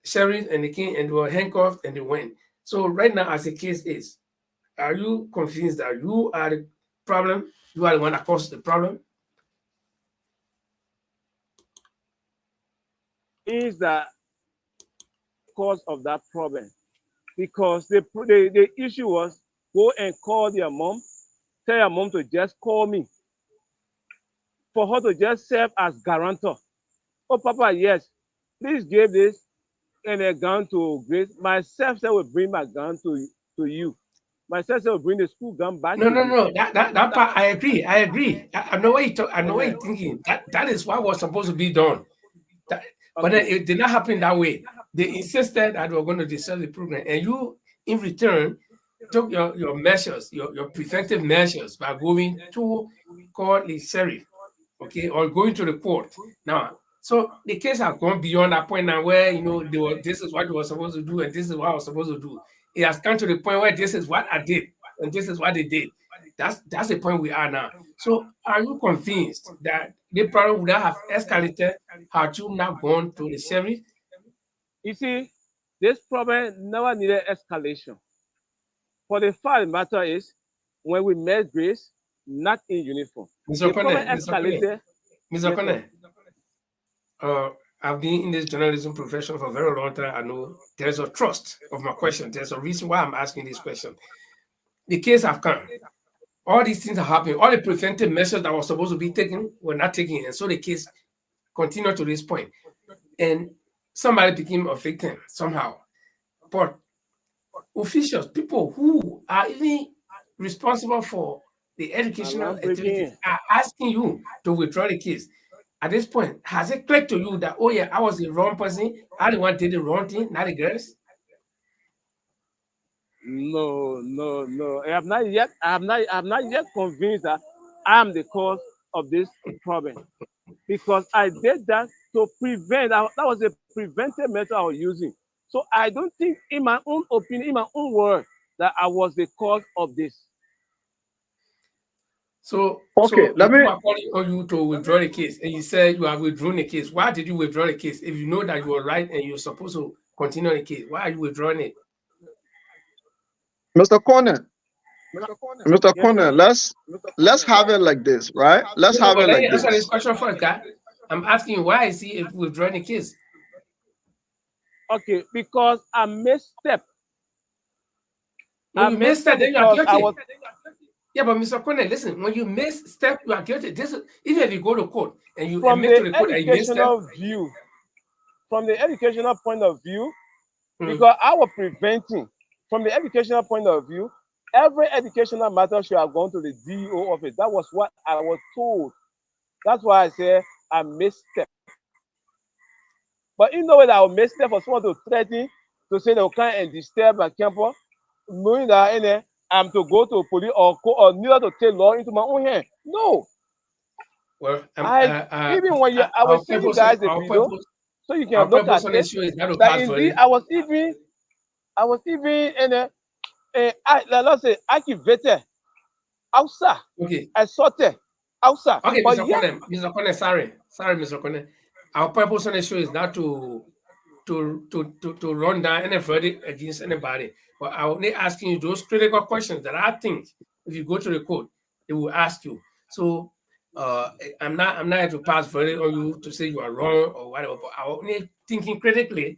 sheriff and the king, and they were handcuffed and they went. So right now, as the case is, are you convinced that you are the problem? You are the one that caused the problem? Is the cause of that problem, because the issue was, go and call your mom, tell your mom to just call me, for her to just serve as guarantor. Oh, Papa, yes, please give this and a gun to Grace. Myself said will bring my gun to you. Myself said will bring the school gun back No, to no, you. no. That part, I agree. I know what you talk. I know what you're thinking. That is what was supposed to be done. But then it did not happen that way. They insisted that we were going to dissolve the program, and you, in return, took your measures, your preventive measures, by going to call the sheriff, okay, or going to the court. Now, so the case has gone beyond that point now, where this is what you were supposed to do, and this is what I was supposed to do. It has come to the point where this is what I did, and this is what they did. That's the point we are now. So, are you convinced that the problem would have escalated had you not gone to the sheriff? You see, this problem never needed escalation. For the fact of the matter is, when we met Grace, not in uniform, Mr. the problem Konneh, escalated. Mr. Yes, Konneh, I've been in this journalism profession for a very long time. I know there's a trust of my question. There's a reason why I'm asking this question. The case have come. All these things are happening. All the preventive measures that were supposed to be taken were not taken. And so the case continued to this point. And somebody became a victim somehow. But officials, people who are even responsible for the educational activities, are asking you to withdraw the case. At this point, has it clicked to you that, oh yeah, I was the wrong person, I the one did the wrong thing, not the girls? No. I have not yet convinced that I am the cause of this problem, because I did that to prevent. That was a preventive method I was using. So I don't think, in my own opinion, in my own word, that I was the cause of this. So, Okay, let me. people are calling on you to withdraw the case, and you said you have withdrawn the case. Why did you withdraw the case if you know that you were right and you're supposed to continue the case? Why are you withdrawing it? Mr. Konneh, Mr. Yes, Konneh, let's have it like this, right? Let's No, have but it let like me answer this. this question first, guy. I'm asking you, why is he withdrawing the case? Okay, because I misstep. When you misstep, then you are because I guilty. was. Yeah, but Mr. Konneh, listen, when you misstep, you are guilty. This is, even if you go to court and you From admit to the the court that you misstep, educational view, from the educational point of view, Hmm. because I was preventing, from the educational point of view, every educational matter should have gone to the DEO office. That was what I was told. That's why I say I misstep. But in no way that I will misstep for someone to threaten, to say they'll come and disturb my campus, knowing that I'm to go to police or neither to take law into my own hand. No. Well, Even when I our was sending you purpose, guys the our video, purpose, so you our can look purpose at on the it. show is not to That pass indeed verdict. I was even let's say activated outside. Okay. I sorted outside. Okay, But Mr. yet, Konneh, sorry, Mr. Konneh. Our purpose on the show is not to to run down any verdict against anybody. But I will only asking you those critical questions that I think if you go to the court, they will ask you. So I'm not here to pass verdict on you to say you are wrong or whatever, but I will only thinking critically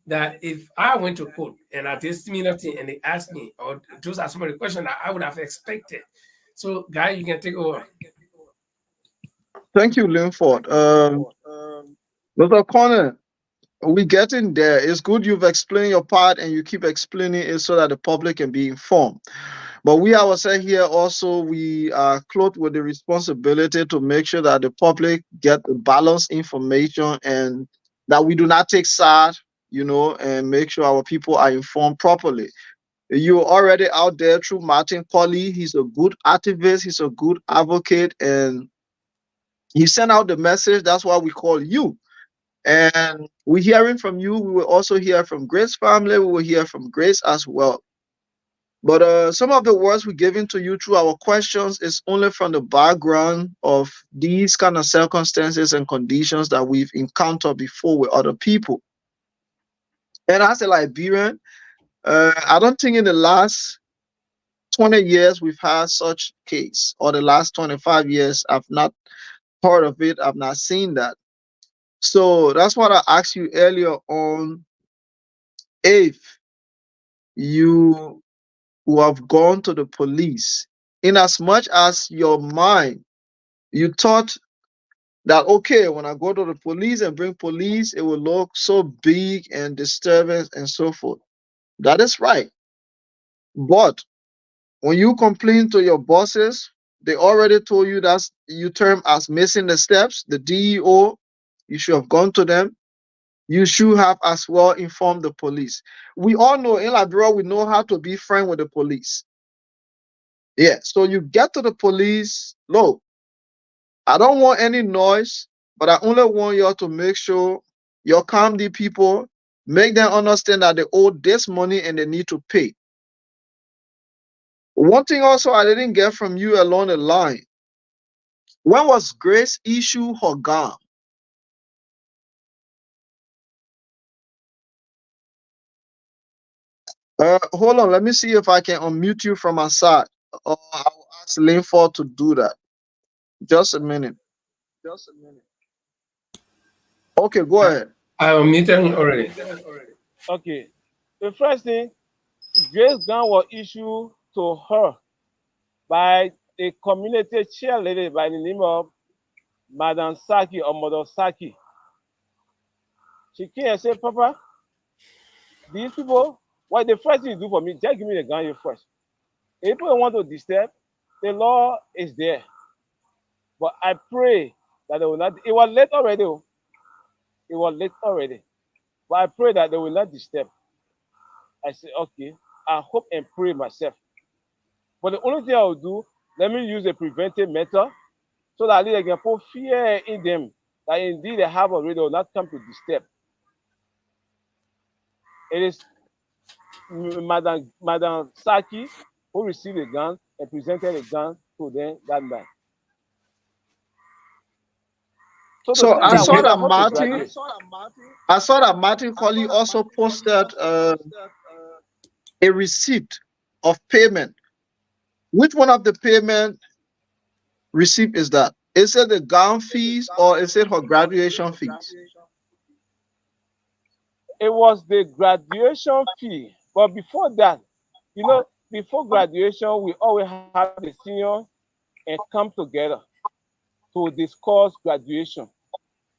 that if I went to court and I did similar thing and they asked me, or those are some of the questions that I would have expected. So, Guy, you can take over. Thank you, Linford. Mr. Konneh, we getting there. It's good you've explained your part and you keep explaining it so that the public can be informed. But we ourselves here also, we are clothed with the responsibility to make sure that the public get the balanced information and that we do not take side, and make sure our people are informed properly. You're already out there through Martin Colley. He's a good activist, he's a good advocate, and he sent out the message. That's why we call you. And we're hearing from you. We will also hear from Grace family. We will hear from Grace as well. But some of the words we're giving to you through our questions is only from the background of these kind of circumstances and conditions that we've encountered before with other people. And as a Liberian, I don't think in the last 20 years we've had such case, or the last 25 years, I've not heard of it. I've not seen that. So that's what I asked you earlier on, if you who have gone to the police, in as much as your mind, you thought that, okay, when I go to the police and bring police, it will look so big and disturbing and so forth. That is right. But when you complain to your bosses, they already told you that's you term as missing the steps. The DEO, you should have gone to them. You should have as well informed the police. We all know in Liberia, we know how to be friend with the police. Yeah, so you get to the police. Look, I don't want any noise, but I only want y'all to make sure you calm the people, make them understand that they owe this money and they need to pay. One thing also I didn't get from you along the line, when was Grace issue her gun? Hold on, let me see if I can unmute you from my side. Or I'll ask Linford to do that. Just a minute. Okay, go ahead. I am muted already. Okay. The first thing, Grace gun was issued to her by a community cheerleader by the name of Madam Saki or Mother Saki. She came and said, Papa, these people, what the first thing you do for me, just give me the gun you first. If people want to disturb, the law is there. But I pray that they will not, it was late already. It was late already. But I pray that they will not disturb. I said, okay, I hope and pray myself. But the only thing I will do, let me use a preventive method so that they can put fear in them that indeed they have already will not come to disturb. It is Madam Saki who received the gun and presented the gun to them that night. So I saw that Martin, graduate. I saw that Martin Colley also posted a receipt of payment. Which one of the payment receipt is that? Is it the gown fees or is it her graduation fees? It was the graduation fee. But before that, before graduation, we always have the senior and come together to discuss graduation,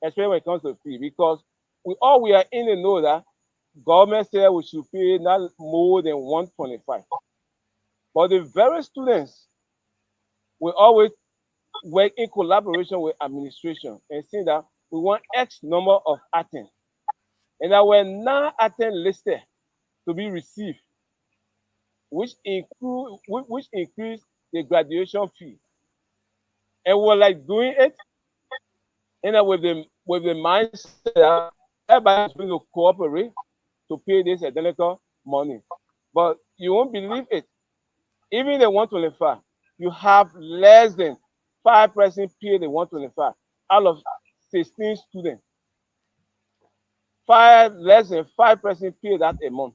especially when it comes to fee, because we are in the know that government said we should pay not more than 125. But the very students will always work in collaboration with administration and see that we want X number of items. And that were not items listed to be received, which increase the graduation fee. And we're like doing it, and with the mindset that everybody is going to cooperate to pay this identical money. But you won't believe it. Even the 125, you have less than 5% pay the 125 out of 16 students. less than 5% pay that a month,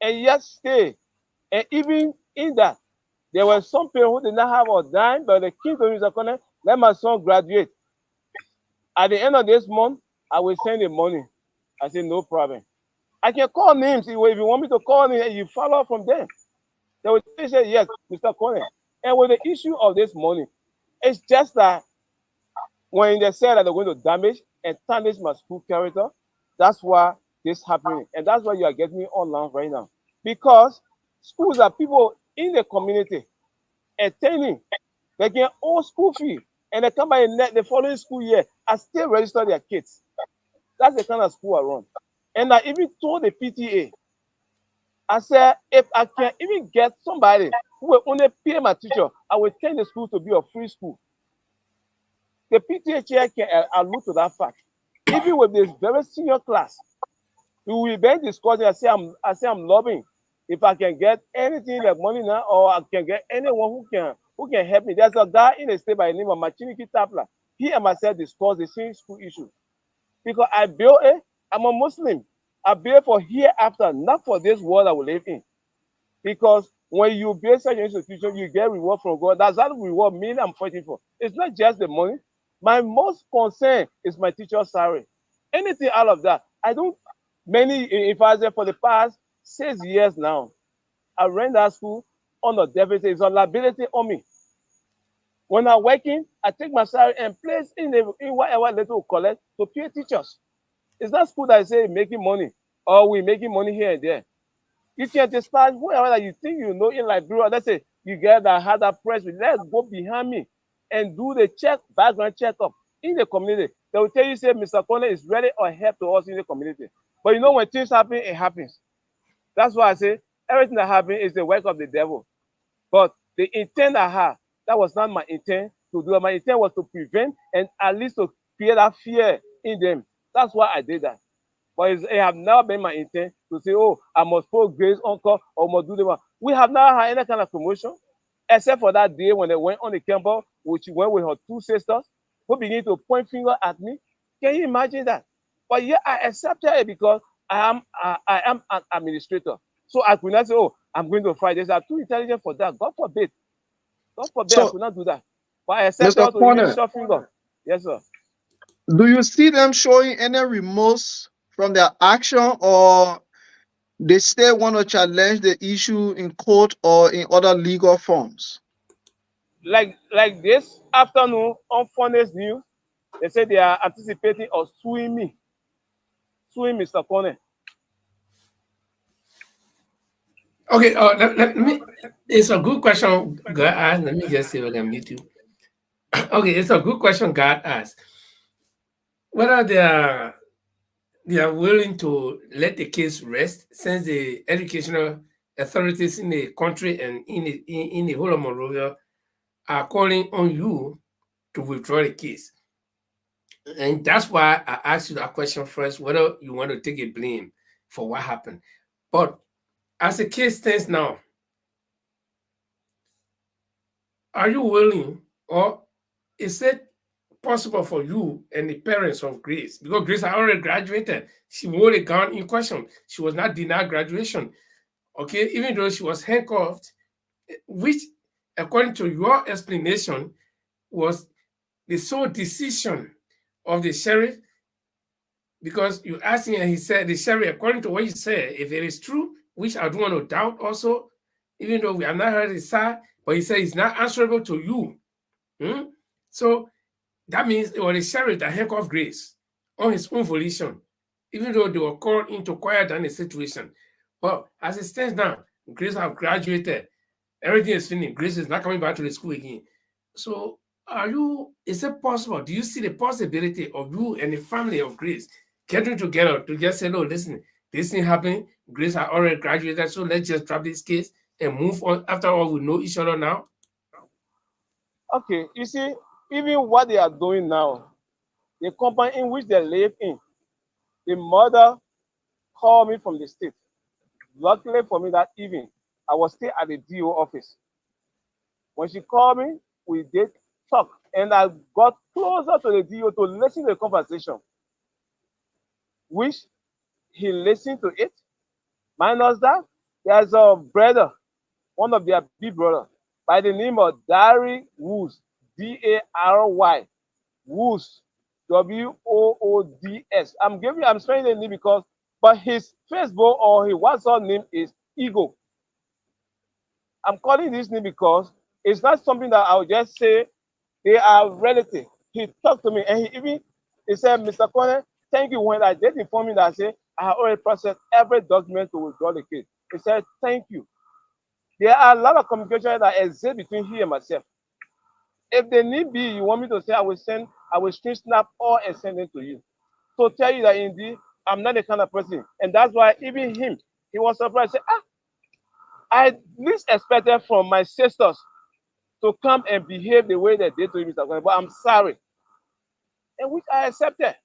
and yet stay. And even in that, there were some parents who did not have a dime, but they came to me, Mr. Konneh, let my son graduate. At the end of this month, I will send the money. I said, no problem. I can call names if you want me to call names and you follow up from them. They will tell you, say, yes, Mr. Konneh. And with the issue of this money, it's just that when they say that they're going to damage and tarnish my school character, that's why this happening. And that's why you are getting me online right now. Because schools are people in the community attending, they get all school fee, and they come by the following school year and still register their kids. That's the kind of school I run. And I even told the PTA, I said, if I can even get somebody who will only pay my teacher, I will turn the school to be a free school. The PTA chair can allude to that fact. Even with this very senior class, we will be discussing. I say I'm lobbying. If I can get anything like money now, or I can get anyone who can help me. There's a guy in the state by the name of Machiniki Tapla. He and myself discuss the same school issue. Because I built it, I'm a Muslim. I built for hereafter, not for this world I will live in. Because when you build such an institution, you get reward from God. That's that reward mean I'm fighting for. It's not just the money. My most concern is my teacher's salary. Anything out of that, I don't. Many, if I say for the past 6 years now, I ran that school on a deficit. It's a liability on me. When I'm working, I take my salary and place in whatever little collect to pay teachers. It's not school that say making money or we making money here and there. You can dispatch whoever that you think you know in Liberia. Let's say you get that had that press. Let's go behind me and do the background checkup in the community. They will tell you, say, Mr. Konneh is ready or help to us in the community. But you know, when things happen, it happens. That's why I say everything that happens is the work of the devil. But the intent I have, that was not my intent to do it. My intent was to prevent and at least to create that fear in them. That's why I did that. But it have never been my intent to say, oh, I must put Grace uncle or must do the one. We have never had any kind of promotion, except for that day when they went on the campus, which went with her two sisters, who began to point finger at me. Can you imagine that? But yeah, I accepted it because I am an administrator. So I could not say, oh, I'm going to fight this. I'm too intelligent for that. God forbid. God forbid I So, could not do that. But I accepted Mr. to even Konneh, shove finger. Yes, sir. do you see them showing any remorse from their action, or they still want to challenge the issue in court or in other legal forms? Like this afternoon on Konneh's news, they say they are anticipating of suing Mr. Konneh. Okay, let me. It's a good question God asked. Let me just see if I can mute you. Okay, it's a good question God asked. Whether they are willing to let the case rest since the educational authorities in the country and in the whole of Monrovia are calling on you to withdraw the case. And that's why I asked you that question first, whether you want to take a blame for what happened. But as the case stands now, are you willing, or is it possible for you and the parents of Grace, because Grace had already graduated, she wore the gown in question, she was not denied graduation, okay, even though she was handcuffed, which, according to your explanation, was the sole decision of the sheriff, because you asked him and he said, the sheriff, according to what you said, if it is true, which I don't want to doubt also, even though we have not heard his side, but he said he's not answerable to you. So that means it was the sheriff that handcuffed Grace on his own volition, even though they were called in to quiet down the situation. But as it stands now, Grace have graduated. Everything is finished. Grace is not coming back to the school again. So is it possible? Do you see the possibility of you and the family of Grace getting together to just say, no, listen, this thing happened. Grace had already graduated, so let's just drop this case and move on. After all, we know each other now. Okay, you see, even what they are doing now, the company in which they live in, the mother called me from the state. Luckily for me that evening, I was still at the DO office. When she called me, we did talk, and I got closer to the DO to listen to the conversation, which he listened to it. Minus that, there's a brother, one of their big brother, by the name of Dary Woods, Dary Woods, Woods. I'm spelling the name because, but his Facebook or his WhatsApp name is Ego. I'm calling this name because it's not something that I'll just say they are relative. He talked to me and he said, Mr. Konneh, thank you. When I did inform him that I said, I have already processed every document to withdraw the case. He said, thank you. There are a lot of communication that exists between he and myself. If they need be, you want me to say, I will screen snap all and send it to you. To tell you that indeed, I'm not the kind of person. And that's why even him, he was surprised. He said, I least expected from my sisters to come and behave the way they did to you, Mr. Konneh, but I'm sorry. And which I accepted.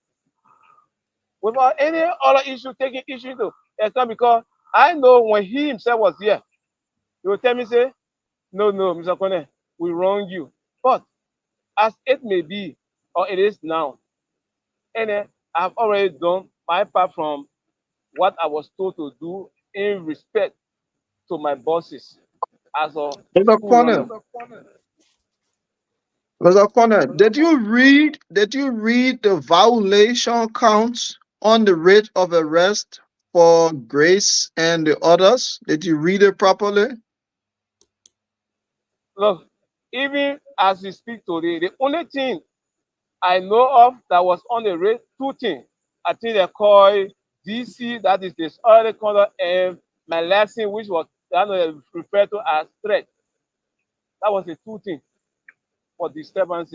Without any other issue, taking issue to account, because I know when he himself was here, he will tell me, say, no, Mr. Konneh, we wrong you. But as it may be, or it is now, and I've already done my part from what I was told to do in respect to my bosses as a Mr. school Konneh, runner. Mr. Konneh, did you read the violation counts on the rate of arrest for Grace and the others? Did you read it properly? Look, even as we speak today, the only thing I know of that was on the rate, two things. I think they call DC, that is this early conduct, and my lesson, which was referred to as threat. That was the two things for disturbance.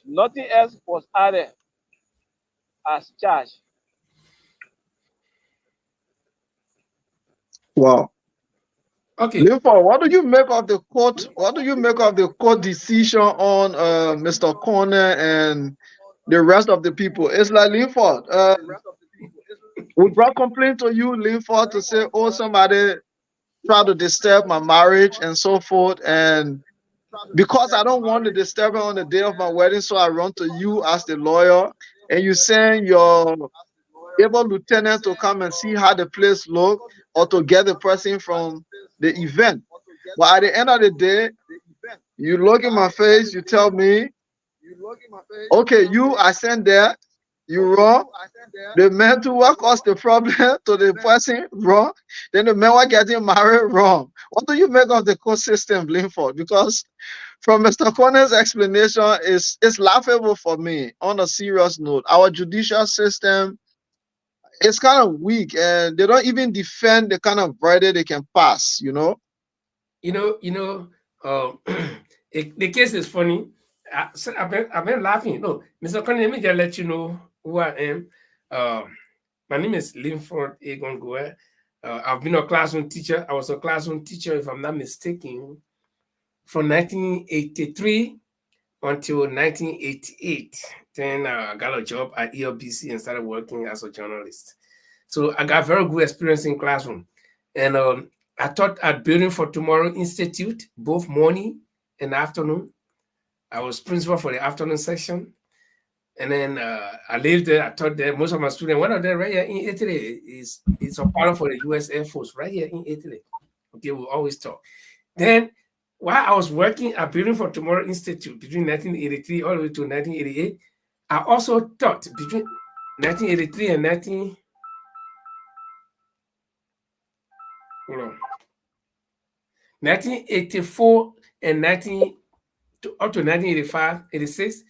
Nothing else was added as charge. Wow. Okay. Linford, what do you make of the court? What do you make of the court decision on Mr. Konneh and the rest of the people? It's like Linford. We brought complaint to you, Linford, to say, oh, somebody tried to disturb my marriage and so forth. And because I don't want to disturb her on the day of my wedding, so I run to you as the lawyer, and you send your able lieutenant to come and see how the place look or to get the person from the event. But at the end of the day, you look in my face, you tell me, okay, you I sent there, you wrong. The man to what caused the problem to the person wrong. Then the man was getting married wrong. What do you make of the court system, Linford? Because from Mr. Konneh's explanation, it's laughable for me. On a serious note, our judicial system is kind of weak, and they don't even defend the kind of verdict they can pass. The case is funny. I've been laughing. No, Mr. Konneh, let me just let you know who I am. My name is Linford Egon Goe. I've been a classroom teacher. I was a classroom teacher, if I'm not mistaken, from 1983 until 1988. Then I got a job at ELBC and started working as a journalist. So I got very good experience in classroom. And I taught at Building for Tomorrow Institute, both morning and afternoon. I was principal for the afternoon section. And then I lived there, I taught there. Most of my students, one of them right here in Italy is a pilot for the US Air Force right here in Italy. Okay, we always talk. Then while I was working at Building for Tomorrow Institute between 1983 all the way to 1988, I also taught between 1983 and 1984 and up to 1985, 86.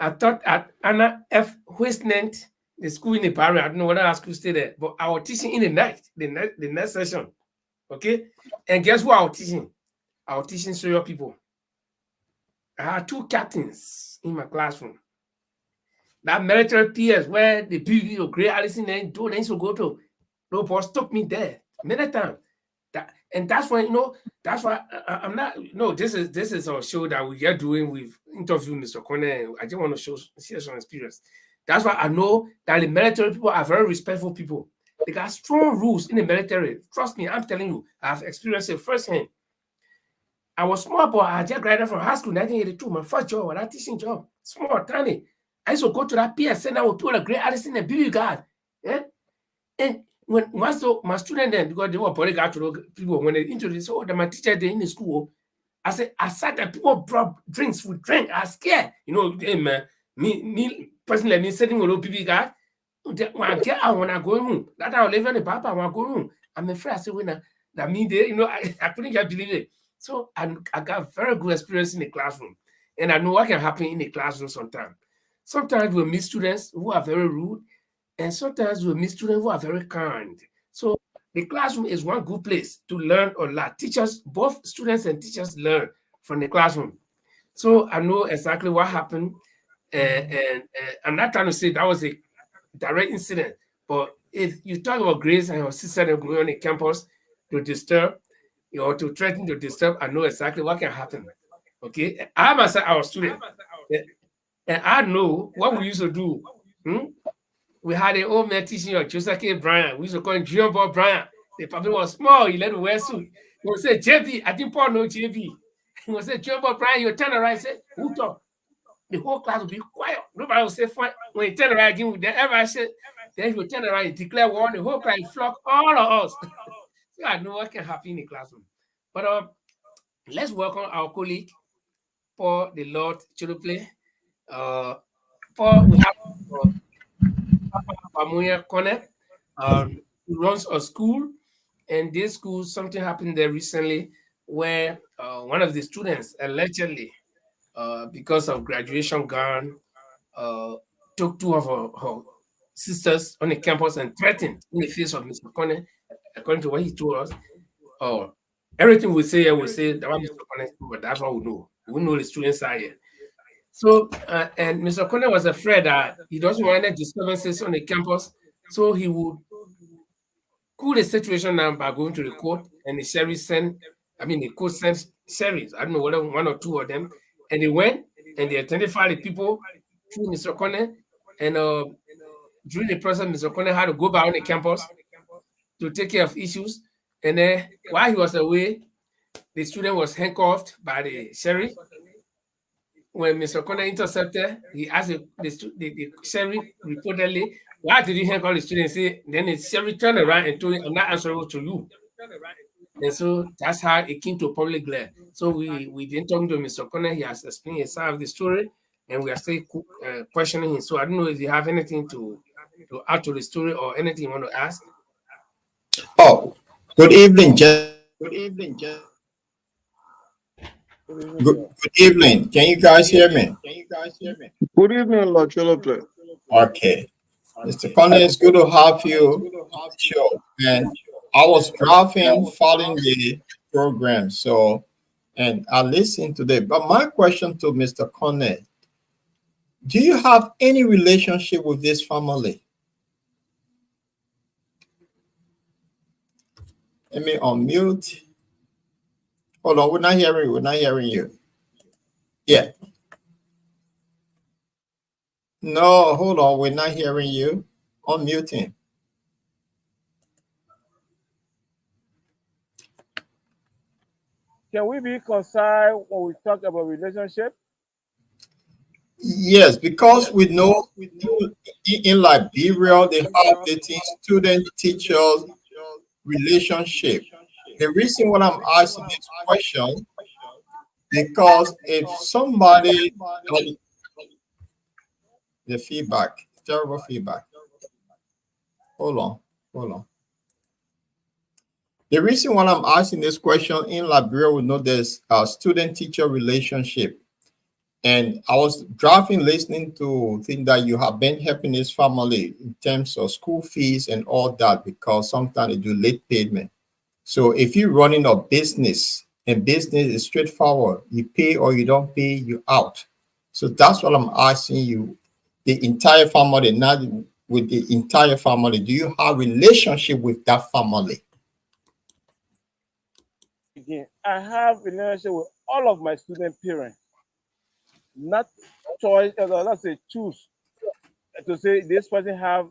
I taught at Anna F. Huisnent, the school in the Barrio. I don't know whether our school stay there, but I was teaching in the night, the next session. Okay? And guess what I was teaching? I was teaching serial people. I had two captains in my classroom. That military PS where the big Great Allison and do they used to go to. No boss took me there many times. That's why, that's why I'm not, this is a show that we are doing with interview Mr. Konneh. I just want to share some experience. That's why I know that the military people are very respectful people. They got strong rules in the military. Trust me, I'm telling you, I've experienced it firsthand. I was small boy. I just graduated from high school in 1982. My first job was that teaching job. Small, tiny. I used to go to that PS and I would put a Great Allison and BB guard. Yeah? And when once my student then, because they were polyglot people, when they introduced, oh, my teacher they in the school, I said, I sat there, people brought drinks, we drank, I was scared. You know, me personally, me sitting with people guys, when I get out, when I go home, that I live in the papa, when I go home, I'm afraid I say, when that mean they, you know, I couldn't get believe it. So I got very good experience in the classroom. And I know what can happen in the classroom sometimes. Sometimes we meet students who are very rude, and sometimes we meet students who are very kind. So the classroom is one good place to learn a lot. Teachers, both students and teachers learn from the classroom. So I know exactly what happened. And I'm not trying to say that was a direct incident, but if you talk about Grace and her sister that going on the campus to disturb, or to threaten to disturb, I know exactly what can happen. Okay, I myself our student, and I know what we used to do. Hmm? We had an old man teaching us, Joseph K. Bryant. We used to call him Junior Boy Bryant. The puppy was small, he let him wear suit. He would say, JB, I think Paul know JB. He would say, Junior Boy Bryant, you turn around and say, who talk? The whole class will be quiet. Nobody will say, fine. When he turn around again, then everybody said, then he will turn around and declare war, the whole class flock, all of us. So I know what can happen in the classroom. But let's welcome our colleague, Paul the Lord Chiruple. Uh, Paul, we have Pamuya Konneh, who runs a school, and this school, something happened there recently where one of the students allegedly, because of graduation gown, uh, took two of her sisters on the campus and threatened in the face of Mr. Konneh, according to what he told us. Uh, Everything we say here, we say that what Mr. Konneh, but that's what we know. We know the students are here. So, and Mr. Konneh was afraid that he doesn't want any disturbances on the campus, so he would cool the situation down by going to the court, and the sheriff sent, I mean, the court sent sheriffs, I don't know whether one or two of them, and they went and they identified the people through Mr. Konneh, and during the process, Mr. Konneh had to go back on the campus to take care of issues, and then while he was away, the student was handcuffed by the sheriff. When Mr. Konneh intercepted, he asked the sheriff reportedly, why did you handcuff the student? Say, then the sheriff turned around and told him, I'm not answerable to you. And so that's how it came to public glare. So we didn't talk to Mr. Konneh. He has explained his side of the story, and we are still questioning him. So I don't know if you have anything to add to the story or anything you want to ask. Oh, good evening, good evening. Can you guys hear me? Good evening, Lord Chiruple. Okay. Mr. Konneh, it's good to have you on the show. And I was driving, following the program, so and I listened today. But my question to Mr. Konneh, do you have any relationship with this family? Let me unmute. Hold on, we're not hearing you. Yeah. No, hold on, we're not hearing you. Unmuting. Can we be concise when we talk about relationship? Yes, because we know in Liberia they have the student-teachers relationship. The reason why I'm asking this question because if somebody the feedback, terrible feedback. Hold on. The reason why I'm asking this question in Liberia, we know there's a student-teacher relationship. And I was driving, listening to things that you have been helping this family in terms of school fees and all that, because sometimes they do late payment. So if you're running a business and business is straightforward, you pay or you don't pay, you out. So that's what I'm asking you. The entire family, not with the entire family, do you have relationship with that family? Again, I have a relationship with all of my student parents. Not choice, let's say choose to say this person have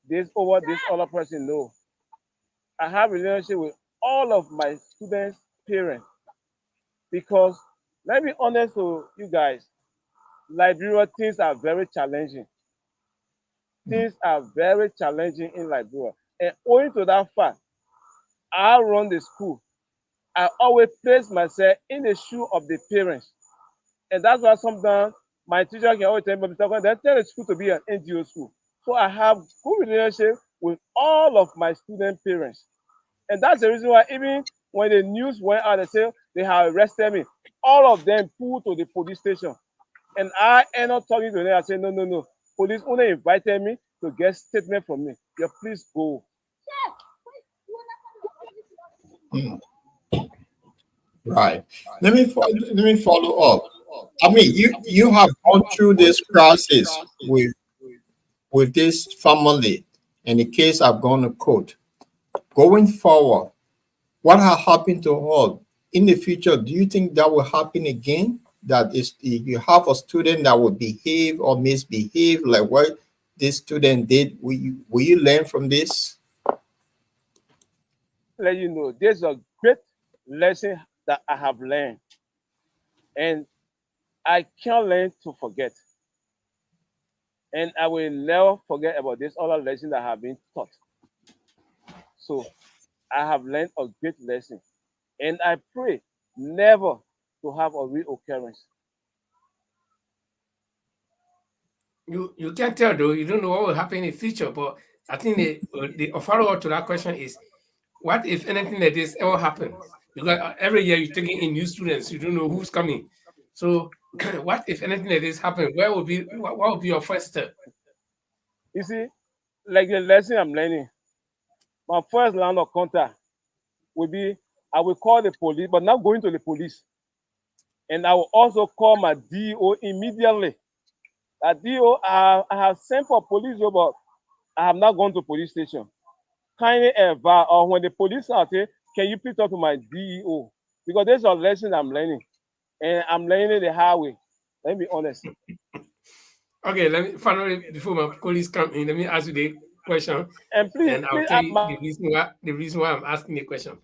this over this other person. No, I have a relationship with all of my students' parents because let me honest with you guys, Liberia things are very challenging. Things are very challenging in Liberia. And owing to that fact, I run the school. I always place myself in the shoe of the parents. And that's why sometimes my teacher can always tell me, "Mr. Konneh, then tell the school to be an NGO school." So I have good relationship with all of my student parents. And that's the reason why even when the news went out, they say they have arrested me. All of them pulled to the police station. And I end up talking to them. I say, no, no, no. Police only invited me to get statement from me. Yeah, please go. Hmm. Right. Let me follow up. I mean, you have gone through this process with this family, and the case have gone to court. Going forward, what has happened to all in the future? Do you think that will happen again? That is, if you have a student that will behave or misbehave like what this student did, will you learn from this? Let you know, there's a great lesson that I have learned. And I can't learn to forget. And I will never forget about this other lesson that I have been taught. So I have learned a great lesson. And I pray never to have a reoccurrence. You can't tell though. You don't know what will happen in the future. But I think the follow up to that question is, what if anything like this ever happens? Because every year you're taking in new students, you don't know who's coming. So, what if anything like this happens? What would be your first step? You see, like the lesson I'm learning, my first line of contact will be I will call the police, but not going to the police. And I will also call my DO immediately. That DO, I have sent for police, but I have not gone to police station. Kindly advise, or when the police are there, can you please talk to my DEO? Because there's a lesson I'm learning, and I'm learning it the hard way. Let me be honest. Okay, let me finally before my colleagues come in, let me ask you the question, And please, and I'll please, tell you the reason why I'm asking the question.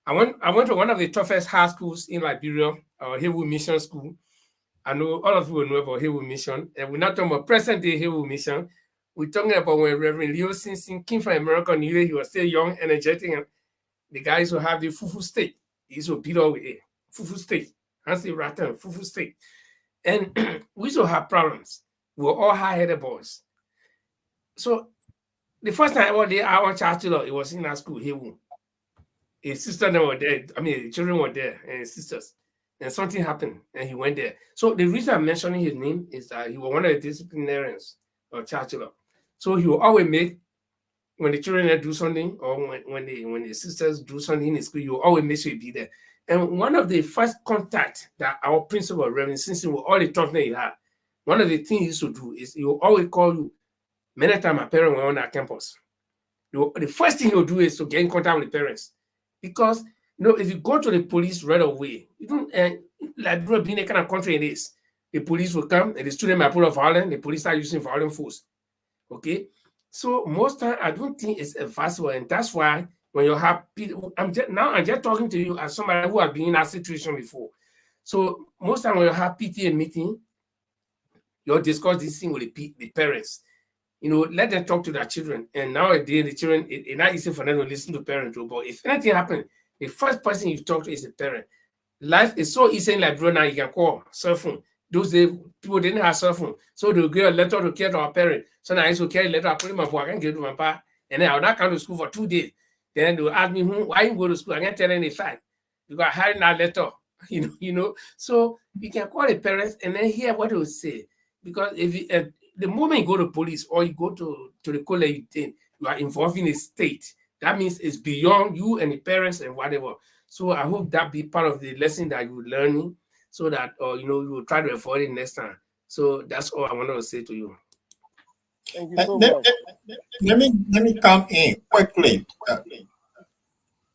I went to one of the toughest high schools in Liberia, Haywood Mission School. I know all of you will know about Haywood Mission, and we're not talking about present day Haywood Mission. We're talking about when Reverend Leo Simpson came from America, New York. He was still young, energetic, and the guys who have the Fufu State. He used to beat all with it. Fufu State. Hansi Rattan, Fufu State. And we used to have problems. We were all high-headed boys. So the first time I was there, our chancellor, it was in our school, Haywood. His sister were there. I mean, the children were there, and his sisters. And something happened, and he went there. So the reason I'm mentioning his name is that he was one of the disciplinarians of chancellor. So he will always make, when the children do something, or when the sisters do something in the school, you always make sure you be there. And one of the first contact that our principal, Reverend Simpson, with all the toughness he had, one of the things he used to do is he will always call you. Many times my parents were on our campus. The first thing he'll do is to get in contact with the parents. Because if you go to the police right away, you don't like being the kind of country it is. The police will come and the student might pull off violence, the police start using violent force. Okay. So most time I don't think it's advisable, and that's why when you have people, I'm just talking to you as somebody who has been in that situation before. So most time when you have PTA meeting, you'll discuss this thing with the parents. Let them talk to their children. And nowadays, the children, it's not easy for them to listen to parents. But if anything happens, the first person you talk to is the parent. Life is so easy in Liberia now, you can call cell phone. Those days, people didn't have cell phone. So they'll get a letter to care to our parents. So now I used to carry a letter, I put in my book, I can give it to my pa. And then I would not come to school for 2 days. Then they'll ask me, why you go to school? I can't tell them the fact. Because I had that letter, So you can call the parents and then hear what they will say. Because if the moment you go to police or you go to the college, you are involving a state. That means it's beyond you and the parents and whatever. So I hope that be part of the lesson that you're learning, so that you will try to avoid it next time. So that's all I wanted to say to you. Thank you Let, so let, much. let me come in quickly.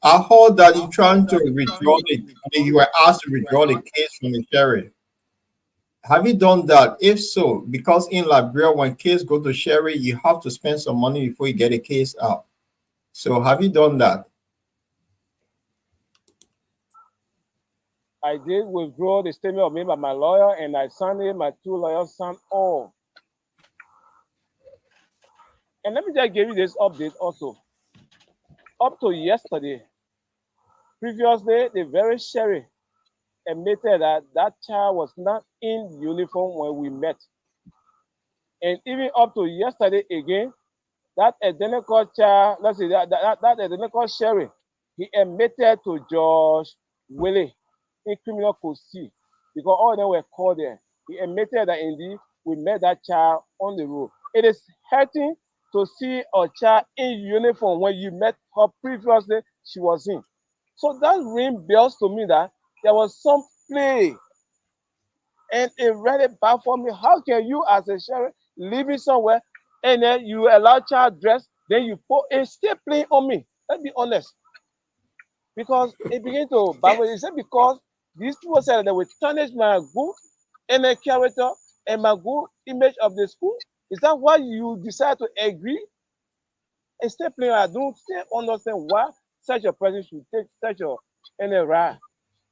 I heard that you're trying to withdraw you were asked to withdraw the case from the sheriff. Have you done that? If so, because in Liberia, when case go to sheriff, you have to spend some money before you get a case out. So have you done that? I did withdraw the statement made by my lawyer, and I signed it. My two lawyers signed all. And let me just give you this update also. up to yesterday, previously, the very sheriff admitted that that child was not in uniform when we met. And even up to yesterday again, that identical child, let's say that identical sheriff, he admitted to George Willie in criminal custody because all of them were called there. He admitted that indeed we met that child on the road. It is hurting to see a child in uniform when you met her previously, she was in. So that ring bells to me that there was some play. And it really bad for me. How can you as a sheriff living somewhere and then you allow child dress, then you put and still playing on me? Let's be honest. Because it began to baffle. Is it because these people said that they will tarnish my good and a character and my good image of the school? Is that why you decide to agree and still playing? I don't still understand why such a person should take such a NRI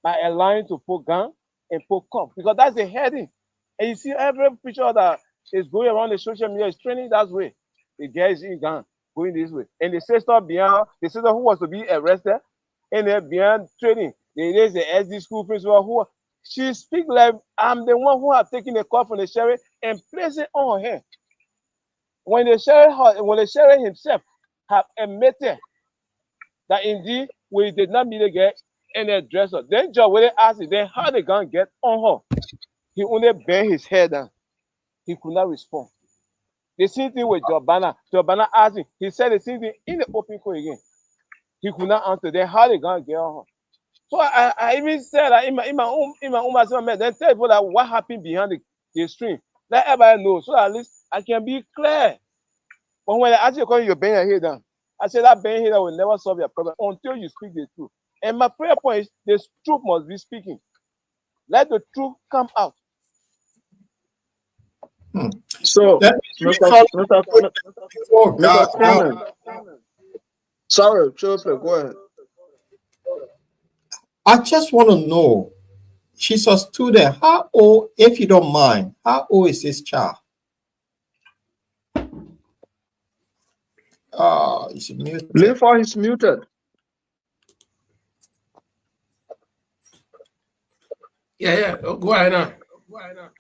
by allowing to put gun and put cup, because that's the heading. And you see every picture that is going around the social media is trending that way. The guy is in gun going this way, and the sister behind, the sister who was to be arrested, and then behind training, there is the SD school principal who she speak like I'm the one who have taken the call from the sheriff and placed it on her. When the sheriff himself have admitted that indeed we did not meet the girl and the dresser. Then John Willie asked him, then how the gun get on her? He only bent his head down. He could not respond. The same thing with Jobana. Jobana asked him. He said the same thing in the open court again. He could not answer. Then how the gun get on her? So I even said that in my own then tell people that what happened behind the screen. Let everybody know so at least I can be clear. But when I ask you to bend your head down, I said that bend head will never solve your problem until you speak the truth. And my prayer point is the truth must be speaking. Let the truth come out. So, Mr. Konneh. Sorry, Joseph, go ahead. I just want to know, she's a student. How old, if you don't mind, how old is this child? Is it muted? Linford is muted. Yeah. Oh, go ahead now.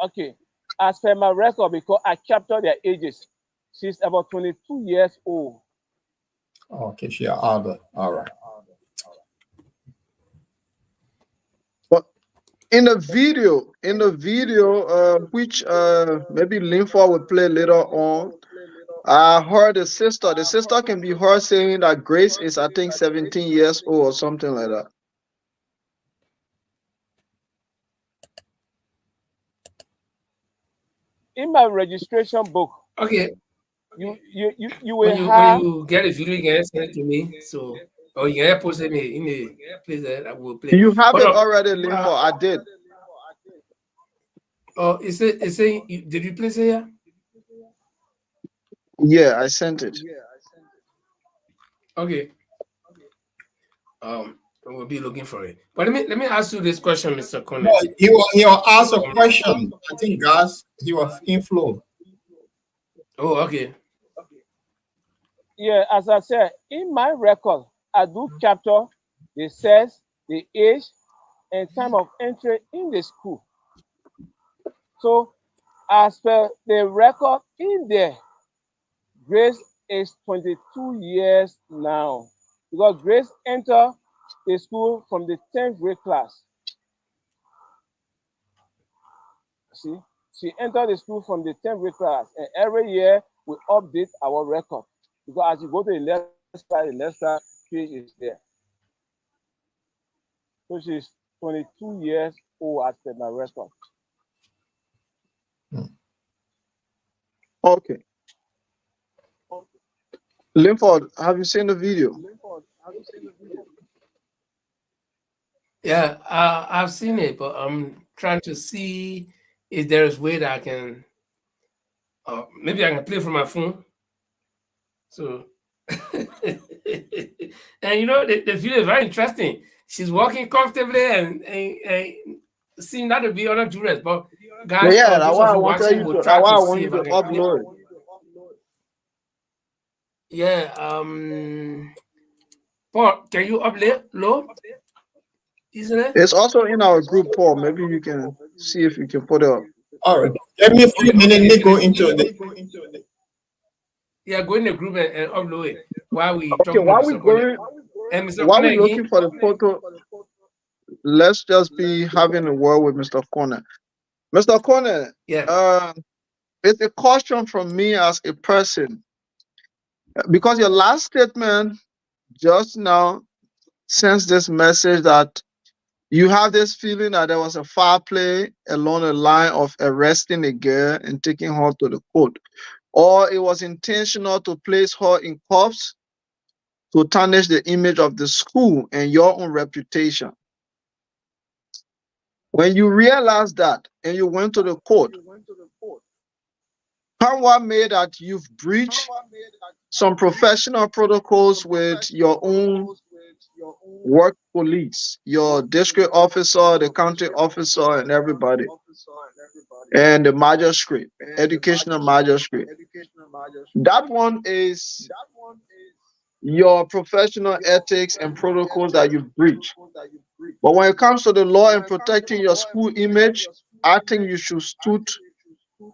Okay. As per my record, because I captured their ages, she's about 22 years old. Okay, she's older. All right. But in the video, which maybe Linford will play later on, I heard the sister. The sister can be heard saying that Grace is, I think, 17 years old or something like that. In my registration book, Okay. you will When have you get a video again, send it to me. So, or you can post it in the place that I will play. You have But, it already, Linford. I did. Oh, is it saying? Did you place it here? Yeah, I sent it. Okay. We'll be looking for it. But let me ask you this question, Mr. Konneh. No, he will ask a question. I think, guys, he was in flow. Oh, okay. Yeah, as I said, in my record, I do capture the sex, the age, and time of entry in the school. So, as per the record in there, Grace is 22 years now because Grace entered the school from the 10th grade class. See, she entered the school from the 10th grade class, and every year we update our record because as you go to the next class page is there. So she's 22 years old as per my record. Okay. Linford, have you seen the video? Yeah, I've seen it, but I'm trying to see if there's a way that I can, maybe I can play from my phone. So, and you know, the video is very interesting. She's walking comfortably and seem not to be under duress. But guys, Yeah, that's those why of I you wanted watching you will to. try That's why I to want see you if to I can play. upload it. Yeah, Paul, can you upload low? Isn't it? It's also in our group, Paul. Maybe you can see if you can put it up. All right. Give me a few minutes. Let me go into the. Yeah, go in the group and upload it while we Okay, talking to while we Mr. Konneh. going, And Mr. while we're Konneh looking again. for the photo, let's just be having a word with Mr. Konneh. Mr. Konneh, Yeah. it's a caution from me as a person, because your last statement just now sends this message that you have this feeling that there was a foul play along the line of arresting a girl and taking her to the court, or it was intentional to place her in cuffs to tarnish the image of the school and your own reputation. When you realize that and you went to the court, what made that you've breached some professional protocols with your own work police, your district officer, the county officer, and everybody, and the magistrate, educational magistrate. That one is your professional ethics and protocols that you breach. But when it comes to the law and protecting your school image, I think you should stood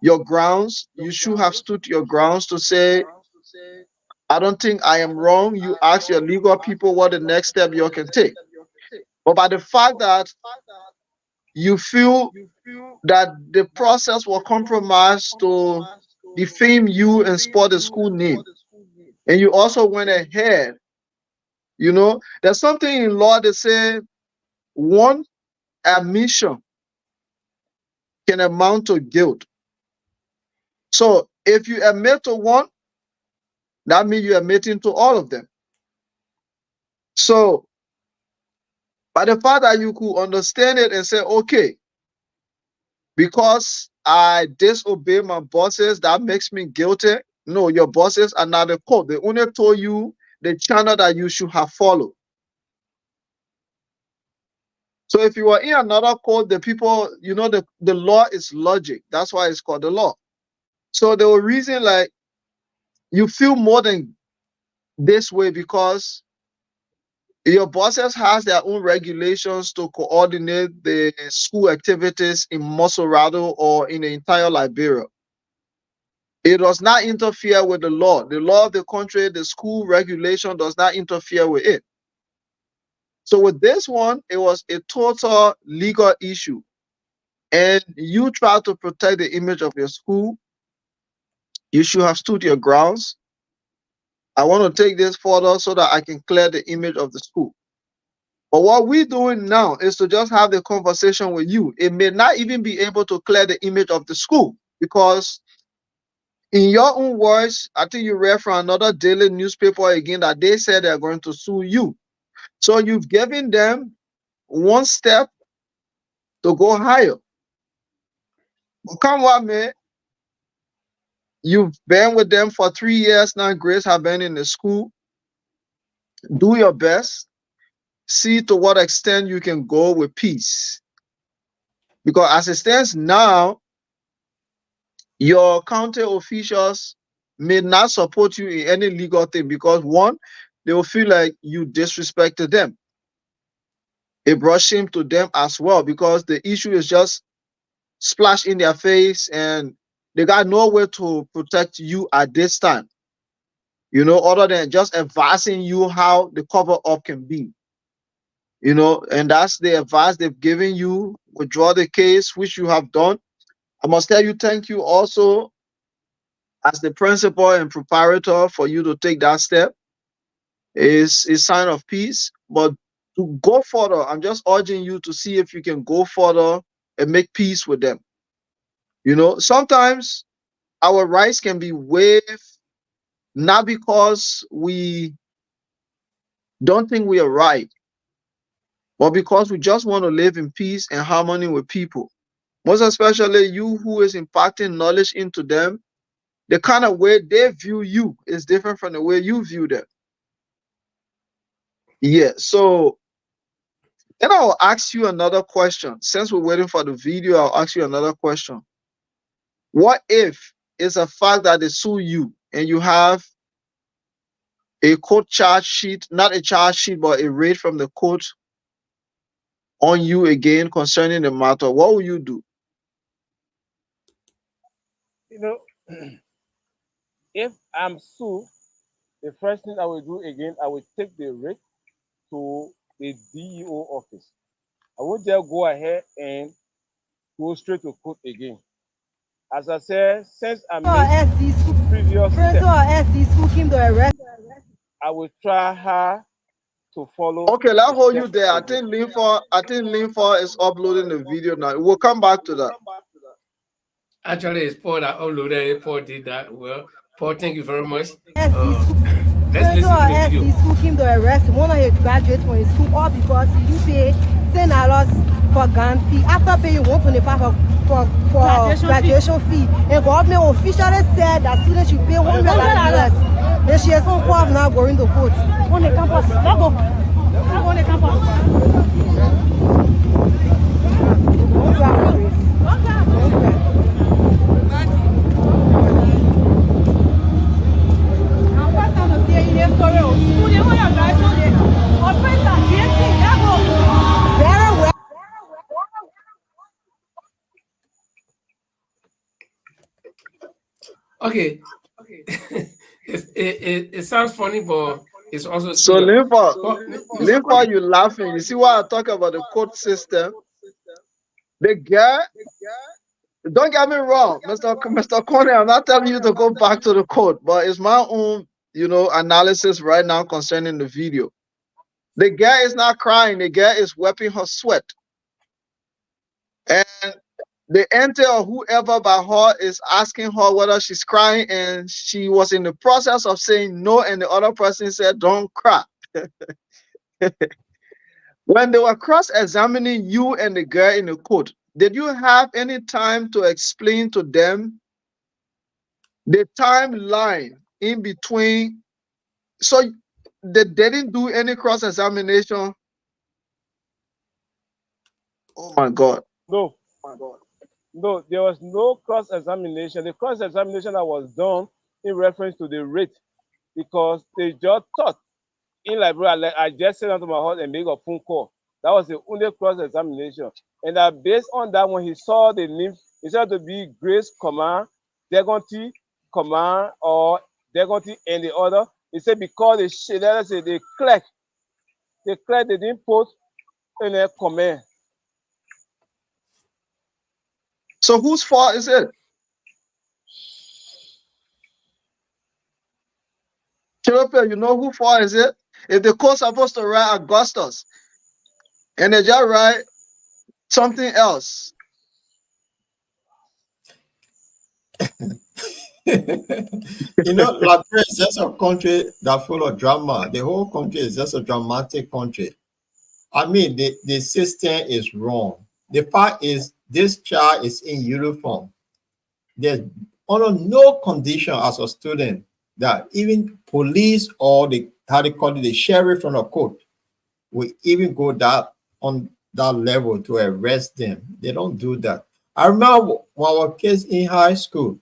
your grounds. You should have stood your grounds to say, I don't think I am wrong. You ask your legal people what the next step you can take. But by the fact that you feel that the process will compromise to defame you and spoil the school name, and you also went ahead, there's something in law that say one admission can amount to guilt. So if you admit to one, that means you're admitting to all of them. So by the fact that you could understand it and say, okay, because I disobey my bosses, that makes me guilty. No, your bosses are not the court. They only told you the channel that you should have followed. So if you are in another court, the people, the law is logic. That's why it's called the law. So the reason, like, you feel more than this way because your bosses has their own regulations to coordinate the school activities in Mosorado or in the entire Liberia. It does not interfere with the law. The law of the country, the school regulation does not interfere with it. So with this one, it was a total legal issue. And you try to protect the image of your school. You should have stood your grounds. I want to take this further so that I can clear the image of the school. But what we're doing now is to just have the conversation with you. It may not even be able to clear the image of the school because in your own words, I think you read from another daily newspaper again that they said they're going to sue you. So you've given them one step to go higher. But come what may, you've been with them for 3 years now. Grace have been in the school. Do your best. See to what extent you can go with peace. Because as it stands now, your county officials may not support you in any legal thing because one, they will feel like you disrespected them. It brought shame to them as well because the issue is just splashed in their face and they got no way to protect you at this time, other than just advising you how the cover up can be, and that's the advice they've given you. Withdraw the case, which you have done. I must tell you, thank you also as the principal and preparator for you to take that step is a sign of peace. But to go further, I'm just urging you to see if you can go further and make peace with them. Sometimes our rights can be waived not because we don't think we are right, but because we just want to live in peace and harmony with people. Most especially you who is imparting knowledge into them. The kind of way they view you is different from the way you view them. Yeah, so then I'll ask you another question. Since we're waiting for the video, I'll ask you another question. What if it's a fact that they sue you and you have a court charge sheet, not a charge sheet, but a raid from the court on you again concerning the matter, what will you do? You know, if I'm sued, the first thing I will do again, I will take the writ to the DEO office. I won't just go ahead and go straight to court again. As I said, since I missed previous step, I will try hard to follow. Okay, let's the hold step you there. I think Linford is uploading the video now. We'll come back to that. Actually, it's Paul that uploaded it. Paul did that. Well, Paul, thank you very much. Let's listen to the video. School came to arrest one of his graduates from his school, all because you pay $10 for gun fee. After paying $125 for graduation fee, and government officially said that students should pay $100. Then she has some proof now going to court. On the campus, let's go. On the campus. Okay. It sounds funny, but it's also so serious. Linford, you laughing. You see why I talk about the court system? The guy, don't get me wrong, Mr. Konneh, I'm not telling you to go back to the court, but it's my own, analysis right now concerning the video. The guy is not crying. The guy is wiping her sweat. And the auntie or whoever by her is asking her whether she's crying, and she was in the process of saying no, and the other person said, don't cry. When they were cross-examining you and the girl in the court, did you have any time to explain to them the timeline in between? So they didn't do any cross-examination? Oh my God. No. No, there was no cross-examination. The cross-examination that was done in reference to the rate, because they just thought in Liberia, like I just said onto my house and make a phone call. That was the only cross-examination. And that based on that, when he saw the name, he said to be Grace Command, Degonti Command, or Degonti and the other. He said because the clerk, they didn't put in a command. So whose fault is it? Chirope, you know whose fault is it? If the court's supposed to write Augustus and they just write something else. Liberia is just a country that's full of drama. The whole country is just a dramatic country. I mean, the system is wrong. The fact is, this child is in uniform. There's under no condition as a student that even police or the sheriff from the court will even go on that level to arrest them. They don't do that. I remember when our kids in high school,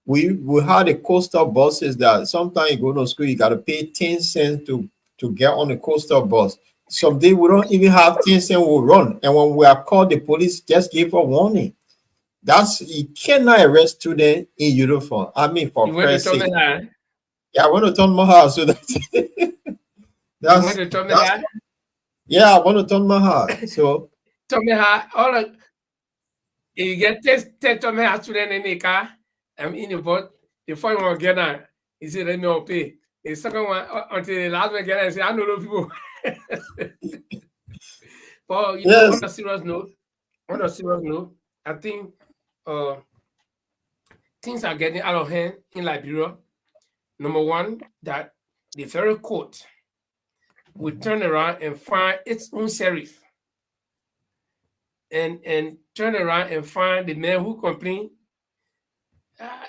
we had the coastal buses that sometimes you go to school, you got to pay 10 cents to get on the coastal bus. Someday we don't even have 10 cents, we'll run. And when we are called, the police just give a warning. You cannot arrest students in uniform. I mean, for Christ's sake. Yeah, I want to turn my house. So yeah, I want to turn my house. So tell me how you get tell me how student in the car. I'm in the boat. The first one get out. He said they no pay. The second one until the last one get out. He said I know those people. But yes. On a serious note, I think things are getting out of hand in Liberia. Number one, that the federal court will turn around and find its own sheriff and turn around and find the man who complained.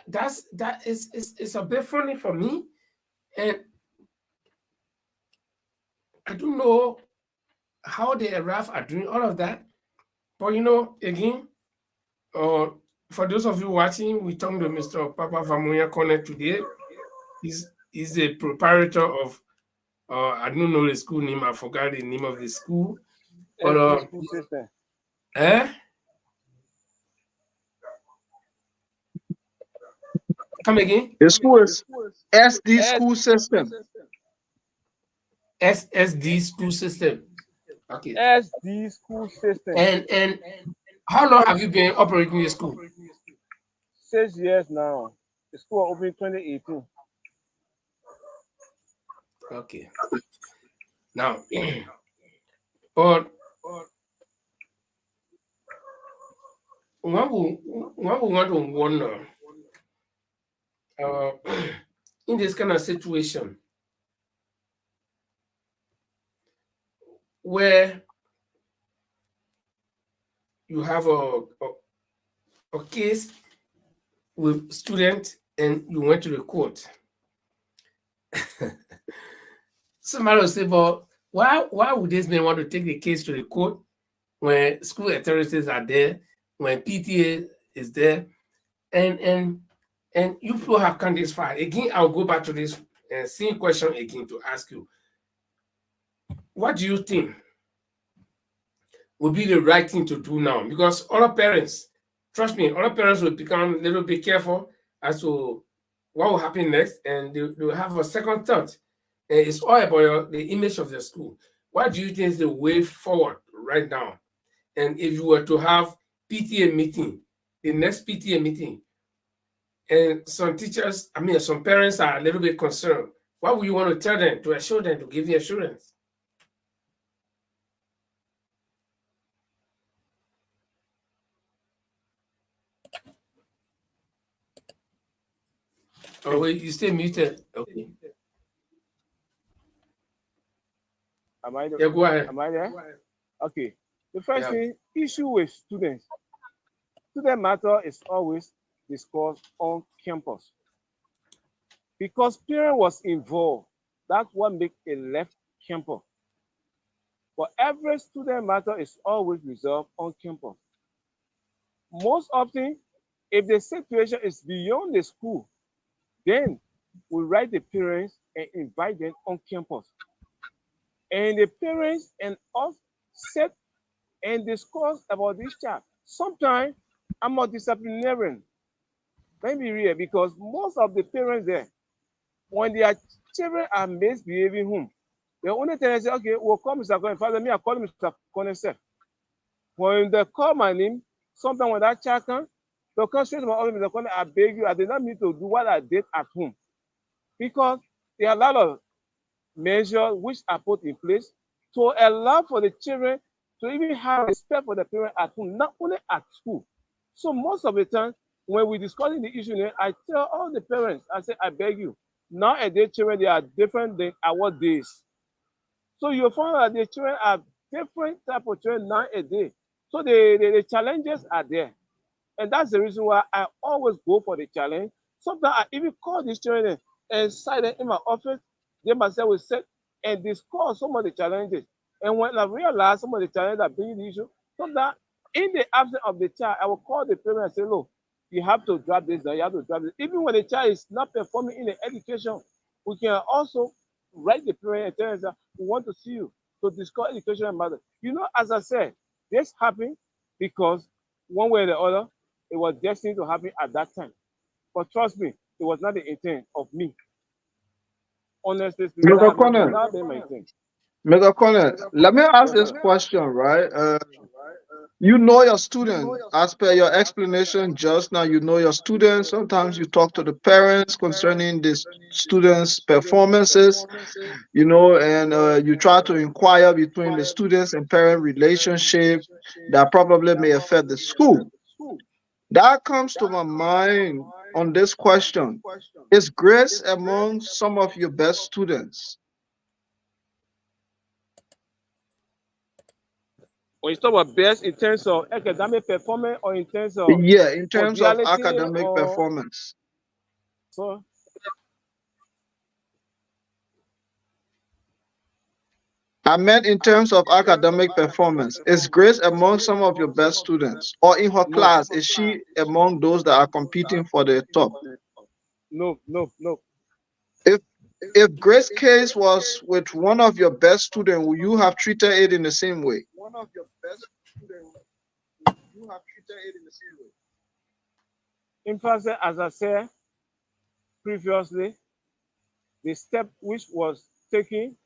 That is a bit funny for me, and I don't know how the RAF are doing all of that. But again, for those of you watching, we talked to Mr. Papa Vamuya Konneh today. He's He's a proprietor of I don't know the school name. I forgot the name of the school. But SD school system. Come again? The school is SD school system. SSD school system. Okay. SD school system. And how long have you been operating the school? 6 years now. The school opened 2018. Okay. Now, but one will want to wonder in this kind of situation where you have a case with student and you went to the court. Somebody will say, but why would this man want to take the case to the court when school authorities are there, when PTA is there, and you people have come this far? Again, I'll go back to this same question again to ask you. What do you think would be the right thing to do now? Because other parents, trust me, other parents will become a little bit careful as to what will happen next, and they will have a second thought. And it's all about the image of the school. What do you think is the way forward right now? And if you were to have PTA meeting, the next PTA meeting, and some teachers, some parents are a little bit concerned, what would you want to tell them to assure them, to give you assurance? Oh, wait, you stay muted. Okay. Am I there? Yeah, go ahead. Am I there? Okay. The first thing, issue with students. Student matter is always discussed on campus. Because parent was involved, that's what makes a left campus. But every student matter is always resolved on campus. Most often, if the situation is beyond the school, then we write the parents and invite them on campus. And the parents and us sit and discuss about this child. Sometimes I'm a disciplinarian. Let me real, because most of the parents there, when their children are misbehaving home, they only tell us, okay, we'll call Mr. Konneh. Father, me, I call Mr. Konneh. When they call my name, sometimes when that child comes, they'll come straight to my office, Mr. Konneh, I beg you, I did not mean to do what I did at home. Because there are a lot of measures which are put in place to allow for the children to even have respect for the parent at home, not only at school. So most of the time, when we're discussing the issue, I tell all the parents, I say, I beg you, nowadays children, they are different than our days. So you find that the children are different type of children nowadays. So the challenges are there. And that's the reason why I always go for the challenge. Sometimes I even call these children and cite them in my office. They myself will sit and discuss some of the challenges. And when I realize some of the challenges that bring the issue, sometimes in the absence of the child, I will call the parent and say, look, you have to drop this down, you have to drop this. Even when the child is not performing in the education, we can also write the parent and tell them, we want to see you to discuss education matter. You know, as I said, this happened because one way or the other, it was destined to happen at that time. But trust me, it was not the intent of me. Honestly speaking, Mr. that has Konneh, not been my intent. Mr. Konneh, let me ask Yes, this sir. question, right? You know your student, as per your explanation just now, you know your students. Sometimes you talk to the parents concerning the students' performances, and you try to inquire between the students and parent relationship that probably may affect the school. That comes to my mind on this question. Is grace among some of your best students? When you talk about best in terms of academic performance or in terms of Yeah, in terms of cordiality academic or performance. so, I meant in terms of academic performance. Is Grace among some of your best students? Or in her no, class, is she among those that are competing for the top? no. If If Grace case was with one of your best students, would you have treated it in the same way? In fact, as I said previously, the step which was taken,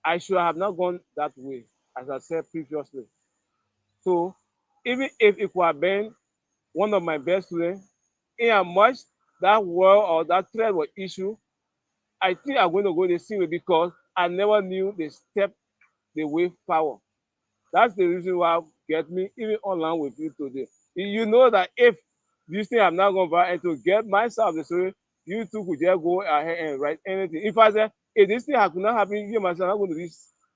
I should have not gone that way, as I said previously. So even if it could have been one of my best students, in as much that word or that thread was issue, I think I'm going to go the same way because I never knew the step, the way forward. That's the reason why get me even online with you today. You know that if this thing I'm not going to to get myself the story, you two could just go ahead and write anything. If I say, if this thing could not happen, you myself I'm going to reach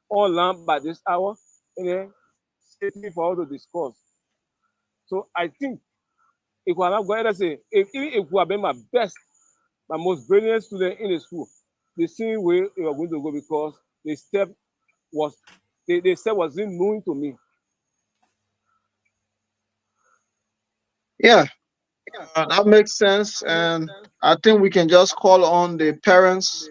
online by this hour and then sitting for all to discuss. So I think it could have gone, say, if even it could have been my best, my most brilliant student in the school, the same way it was going to go because was the step wasn't known to me. Yeah, that makes sense. And I think we can just call on the parents,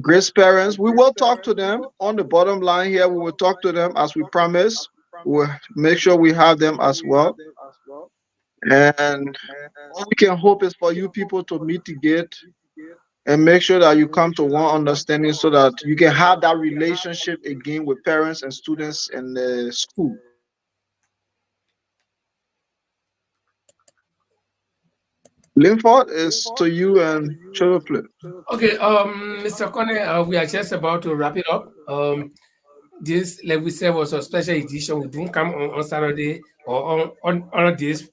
Grace parents. We will talk to them on the bottom line here. We will talk to them as we promised. We'll make sure we have them as well. And all we can hope is for you people to mitigate and make sure that you come to one understanding so that you can have that relationship again with parents and students in the school. Linford is to you and Children. Okay, Mr. Konneh, we are just about to wrap it up. This, like we said, was a special edition. We didn't come on Saturday or on this.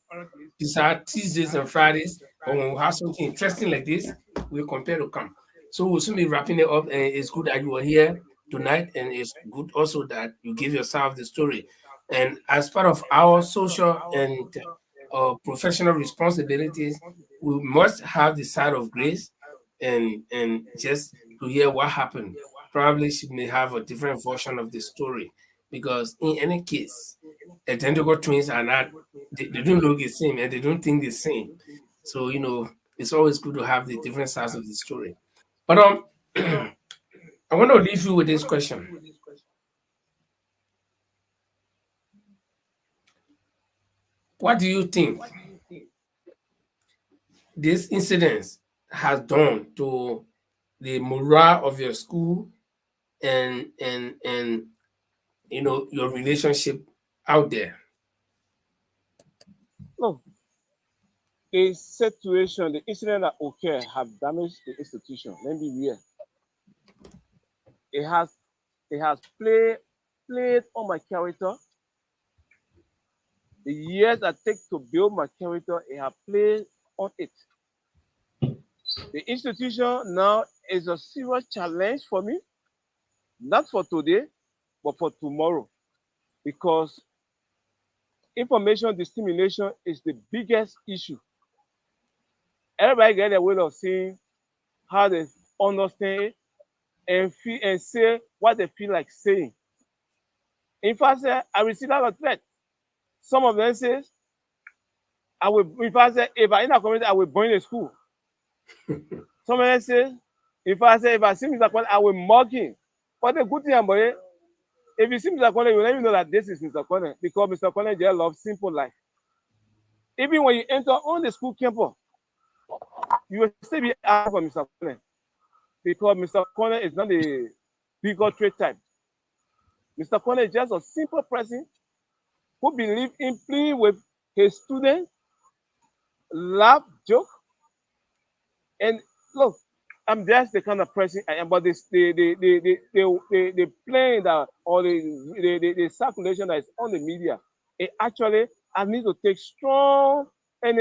These are Tuesdays and Fridays. But when we have something interesting like this, we compare to come. So we'll soon be wrapping it up. And it's good that you were here tonight, and it's good also that you give yourself the story. And as part of our social and professional responsibilities, we must have the side of grace and just to hear what happened. Probably she may have a different version of the story because in any case, identical twins are not they don't look the same and they don't think the same. So it's always good to have the different sides of the story. But I want to leave you with this question. What do you think this incident has done to the morale of your school and your relationship out there? No, the situation, the incident that occurred have damaged the institution. Let me be real. It has played on my character. The years I take to build my character, it has played on it. The institution now is a serious challenge for me, not for today, but for tomorrow, because information dissemination is the biggest issue. Everybody get a way of seeing how they understand it and feel and say what they feel like saying. In fact, I received a lot of threats. Some of them says, I will, in fact, if I in a community, I will burn the school. Some of them say, if I see Mr. Konneh, I will mock him. But the good thing about it, if you see Mr. Konneh, you will let me know that this is Mr. Konneh because Mr. Konneh just loves simple life. Even when you enter on the school campus, you will still be asking for Mr. Konneh because Mr. Konneh is not a bigotry type. Mr. Konneh is just a simple person who believes in playing with his students, laugh, joke, and look, I'm just the kind of person I am. But the playing that or the circulation that is on the media, it actually I need to take strong and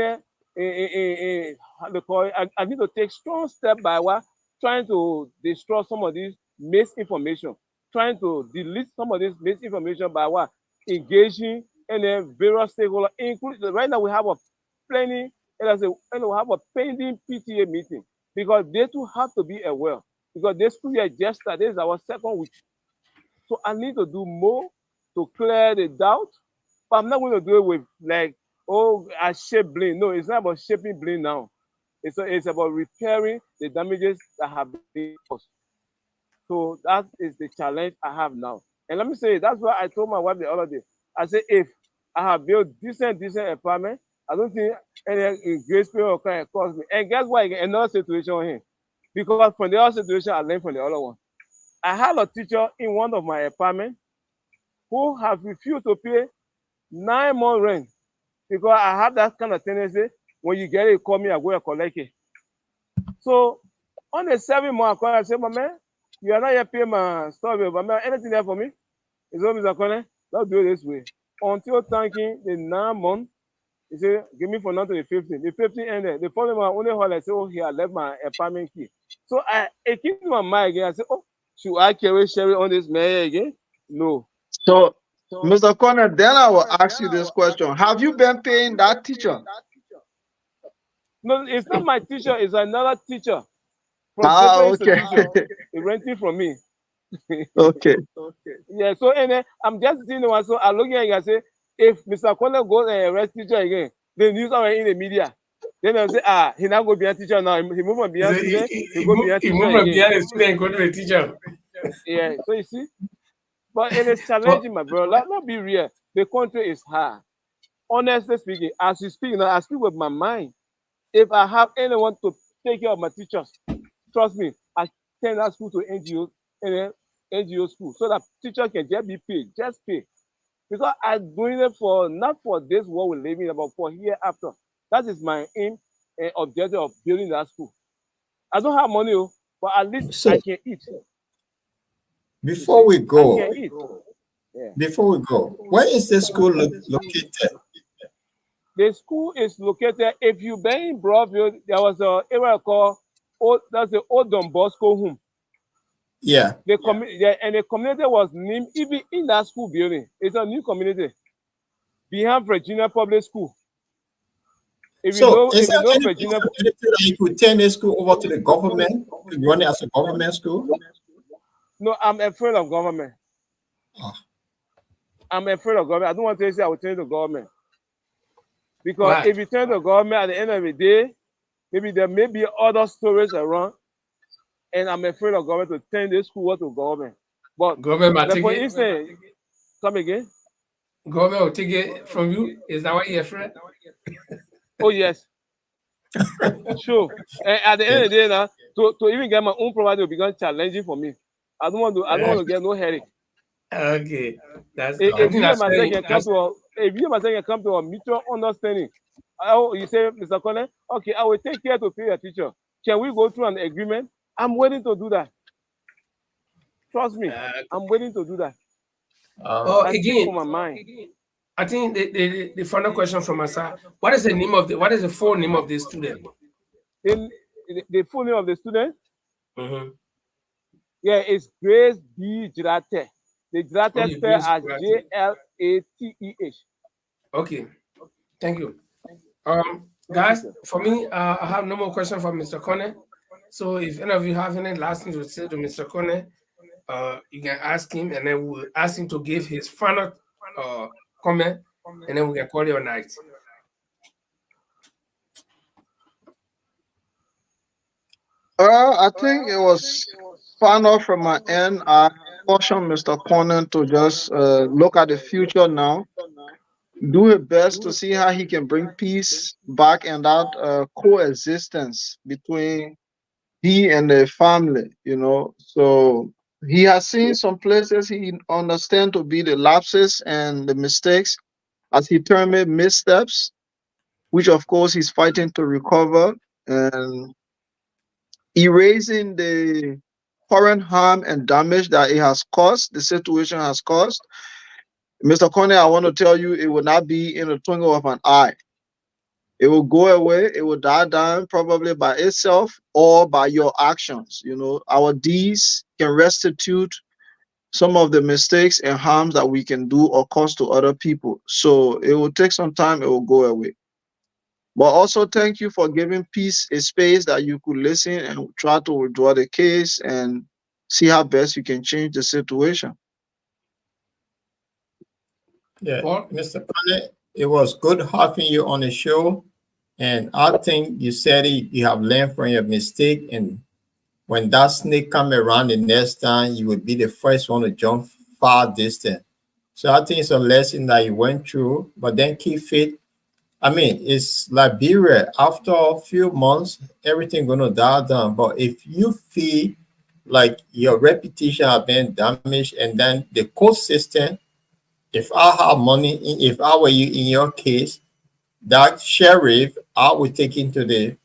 how they call it, I need to take strong step by what trying to destroy some of this misinformation, trying to delete some of this misinformation by what engaging and then various stakeholders, including right now we have a planning and as a and we have a pending PTA meeting because they too have to be aware because this school year just started. This is our second week, so I need to do more to clear the doubt. But I'm not going to do it with like, oh, I shape blame. No, it's not about shaping blame now. It's about repairing the damages that have been caused. So that is the challenge I have now. And let me say, that's why I told my wife the other day. I said, if I have built decent apartment, I don't think any grace period can cost me. And guess what? Another situation here. Because from the other situation, I learned from the other one. I had a teacher in one of my apartments who have refused to pay 9 months rent because I have that kind of tendency. When you get it, call me, I go and collect it. So on the 7 month, I said, my man, you are not yet paying my stuff, but man, anything there for me? He said, Mr. Konneh, let's do it this way. Until thanking the 9 months, he said, give me for now to the 15th. The 15th ended. The following month, only hall, I said, oh, here, I left my apartment key. So it came to my mind again. I said, oh, should I carry Sherry on this man again? No. So, Mr. Konneh, then I will ask you this question: have you been paying that teacher? No, it's not my teacher. It's another teacher from Ah, different okay. institution. He renting from me. Okay. Yeah. So and then I'm just seeing the one. So I look at it and say, if Mr. Konneh goes and arrest teacher again, the news already in the media. Then they'll say, he now go behind teacher now. He move from behind student. He go behind He teacher moved from again. behind the student, go to the teacher. Yeah. So you see, but it is challenging, my brother. Let's not be real. The country is hard. Honestly speaking, as you speak now, I speak with my mind. If I have anyone to take care of my teachers, trust me, I send that school to NGO and then NGO school so that teachers can just be paid, just pay. Because I'm doing it for not for this world we're living, but for hereafter. That is my aim and objective of building that school. I don't have money, but at least So I can eat. before we I go, can eat. Yeah. where is the school located? The school is located. If you been in Broadview, there was a area called that's the old Don Bosco home. Yeah. And the community was named even in that school building. It's a new community behind Virginia Public School. If you know is there any Virginia, possibility that you could turn this school over to the government to run it as a government school? no, I'm afraid of government. Oh. I'm afraid of government. I don't want to say I will turn to government. Because Why? if you turn to government at the end of the day, maybe there may be other stories around. And I'm afraid of government to turn this school over to government. But Government will like take for it. instance, come again? Government will take it from you. Is that why you're afraid? Oh yes. Sure. And at the end of the day now, to even get my own property will become challenging for me. I don't want to get no headache. Okay, that's. I If think you and that's myself very. can come to a mutual understanding. You say, Mr. Konneh, okay, I will take care to pay your teacher. Can we go through an agreement? I'm willing to do that. Trust me, I'm willing to do that. I speak Again, from my mind. I think the final question from us: what is the full name of the student? The full name of the student, Mm-hmm. yeah, it's Grace B. Jirate. The Jirate Okay, spelled Grace as Kurati. Jlateh. Okay, thank you. Thank you, Guys, sir. for me, I have no more questions for Mr. Konneh. So if any of you have any last thing to say to Mr. Konneh, you can ask him, and then we'll ask him to give his final comment, and then we can call it a night. I think it was final from my end. I caution Mr. Konneh to just look at the future now, do his best to see how he can bring peace back in that coexistence between he and the family, So he has seen some places he understand to be the lapses and the mistakes, as he termed it, missteps, which of course he's fighting to recover and erasing the current harm and damage that it has caused, the situation has caused. Mr. Konneh, I want to tell you, it will not be in a twinkle of an eye. It will go away. It will die down probably by itself or by your actions. Our deeds can restitute some of the mistakes and harms that we can do or cause to other people. So it will take some time. It will go away. But also thank you for giving peace a space that you could listen and try to withdraw the case and see how best you can change the situation. Yeah, Paul? Mr. Konneh, it was good having you on the show. And I think you said it, you have learned from your mistake. And when that snake come around the next time, you will be the first one to jump far distance. So I think it's a lesson that you went through, but then keep faith. I mean, it's Liberia. After a few months, everything gonna die down. But if you feel like your reputation have been damaged, and then the court system, if I have money, if I were you in your case, that sheriff, I would take him to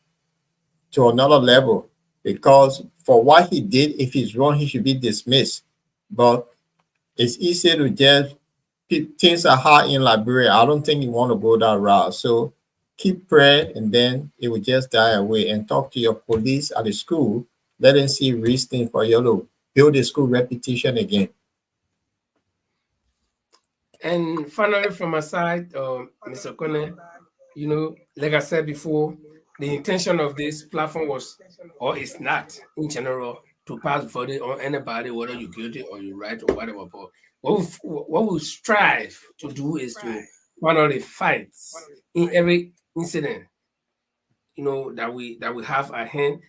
another level, because for what he did, if he's wrong, he should be dismissed. But it's easy to just things are hard in Liberia. I don't think you want to go that route. So keep prayer, and then it will just die away. And talk to your police at the school. Let them see reasoning for you to build the school reputation again. And finally, from my side, Mr. Konneh, like I said before, the intention of this platform was, or is not, in general, to pass verdict on anybody, whether you're guilty or you're right or whatever. But what we strive to do is to finally fight in every incident, that we have at hand.